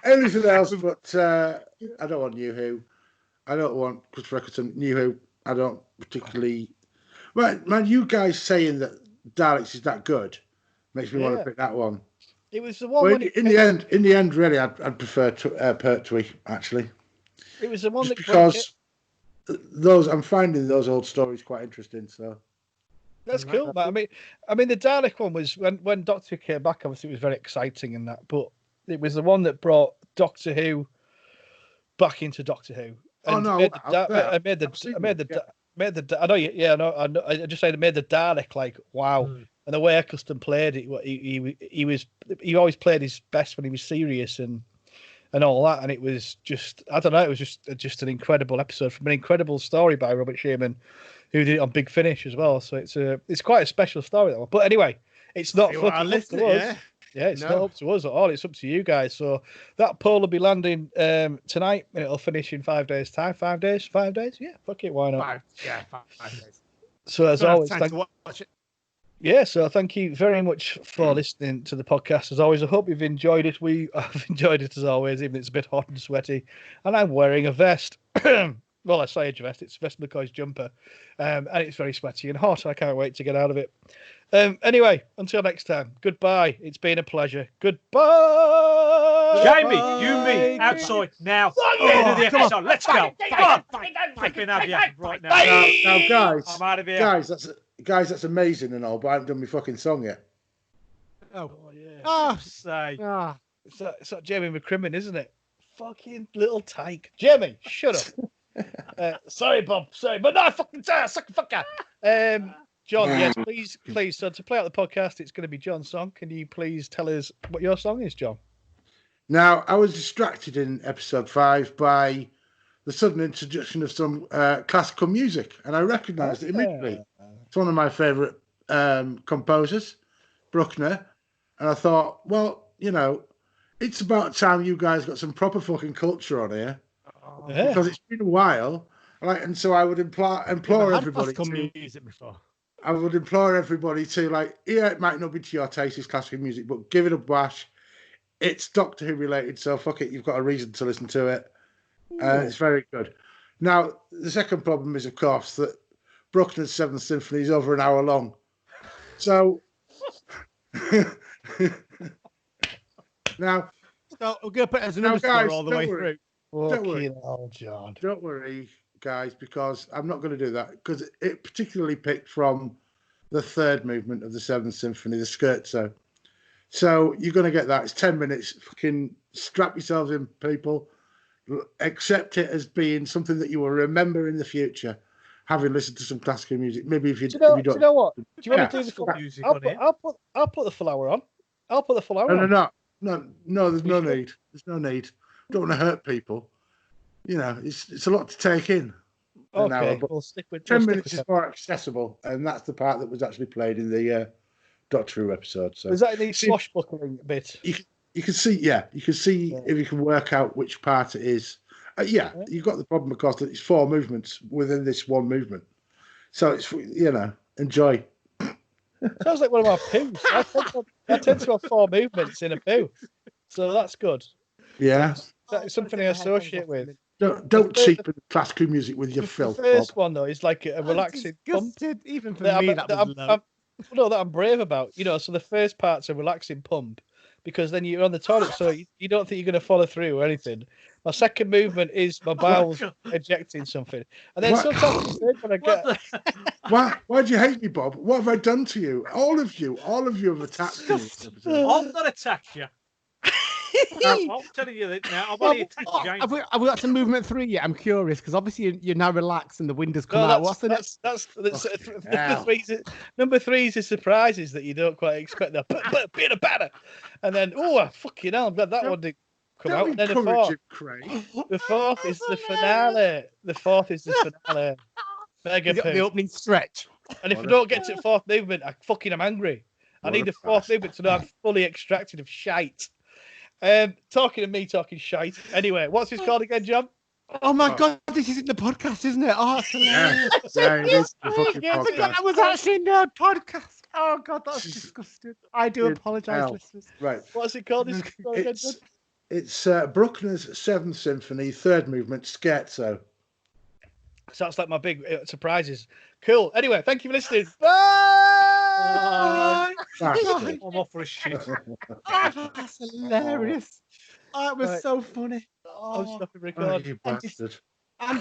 Anything else, but I don't want New Who. I don't want Chris Eccleston. New Who, I don't particularly. Well, man, you guys saying that Daleks is that good makes me want to pick that one. It was the one. Well, in the end, really, I'd prefer Pertwee actually. It was the one Just that because I'm finding those old stories quite interesting. So that's cool. Man. I mean, the Dalek one was when Doctor Who came back. Obviously, it was very exciting in that, but it was the one that brought Doctor Who back into Doctor Who. And I know. Yeah, no. I just said it made the Dalek like wow. And the way Eccleston played it, he always played his best when he was serious and all that. And it was just, I don't know, it was just an incredible episode from an incredible story by Robert Shearman, who did it on Big Finish as well. So it's quite a special story, that one. But anyway, it's not fucking up to us. Yeah, it's not up to us at all. It's up to you guys. So that poll will be landing tonight, and it'll finish in 5 days' time. 5 days? 5 days? Yeah, fuck it, why not? 5 days. So as always, to watch it. Yeah, so thank you very much for listening to the podcast. As always, I hope you've enjoyed it. I've enjoyed it as always, even if it's a bit hot and sweaty. And I'm wearing a vest. Well, I say a vest. It's Vest McCoy's jumper. And it's very sweaty and hot. I can't wait to get out of it. Anyway, until next time, goodbye. It's been a pleasure. Goodbye. Jamie, you, me, outside now. End of the episode. Let's go. Come on. Flipping have you right now. Now, guys, I'm out of here. Guys, that's amazing and all, but I haven't done my fucking song yet. Oh yeah. Oh, Say. It's that Jamie McCrimmon, isn't it? Fucking little tyke. Jamie, shut up. Sorry, Bob. Sorry, but no, fucking fucker. John, yes, please. So to play out the podcast, it's going to be John's song. Can you please tell us what your song is, John? Now, I was distracted in episode 5 by the sudden introduction of some classical music, and I recognised it immediately. It's one of my favourite composers, Bruckner, and I thought, well, you know, it's about time you guys got some proper fucking culture on here, because it's been a while, and so I would implore everybody to music before. I would implore everybody to, like, yeah, it might not be to your taste, it's classical music, but give it a bash. It's Doctor Who related, so fuck it, you've got a reason to listen to it. It's very good. Now, the second problem is, of course, that Bruckner's Seventh Symphony is over an hour long. So, now... So we're going to put it as an underscore all the way through. Don't worry. John. Don't worry, guys, because I'm not going to do that, because it particularly picked from the third movement of the Seventh Symphony, the Scherzo. So you're going to get that. It's 10 minutes. Fucking strap yourselves in, people. Accept it as being something that you will remember in the future, having listened to some classical music. Maybe if you don't. Do you know what? Do you want to do the full music I'll on it? put the full hour on. I'll put the full hour on. No. There's no need. There's no need. Don't want to hurt people. You know, it's a lot to take in. Okay, we'll stick with 10 minutes is more accessible, and that's the part that was actually played in the Doctor Who episode. So is that the swashbuckling bit? You can see, if you can work out which part it is. You've got the problem, of course, that it's 4 movements within this one movement. So it's, you know, enjoy. Sounds like one of our poos. I tend to have 4 movements in a poo, so that's good. Yeah, That's something I associate with. Don't cheapen classical music with your filth. The first one though is like a relaxing pump. Even for me, that was I'm brave about. You know, so the first part's a relaxing pump, because then you're on the toilet, so you don't think you're going to follow through or anything. My second movement is my bowels ejecting something, and then sometimes when I get. Why do you hate me, Bob? What have I done to you? All of you have attacked me. I've not attacked you. I'm telling you that now. I've only attacked James. Have we got to movement 3 yet? I'm curious, because obviously you're now relaxed and the wind has come out. What's the next? Number 3 is the surprises that you don't quite expect. Peter Patter, and then fucking hell, that one didn't come out. And then the fourth is the finale. The fourth is the finale. Mega the opening stretch. And if I don't get to the 4th movement, I'm angry. I need the 4th movement to know I'm fully extracted of shite. Talking shite. Anyway, what's this called again, John? Oh my God, this isn't the podcast, isn't it? Oh, it's hilarious. It's the fucking podcast. I was actually in the podcast. Oh God, that's disgusting. I do apologise, listeners. Right. What's it called? It's Bruckner's 7th Symphony, 3rd movement, Scherzo. Sounds like my big surprises. Cool. Anyway, thank you for listening. Bye. I'm off for a shit. That's hilarious. Oh, it was so funny. I'm stopping recording. You bastard. I'm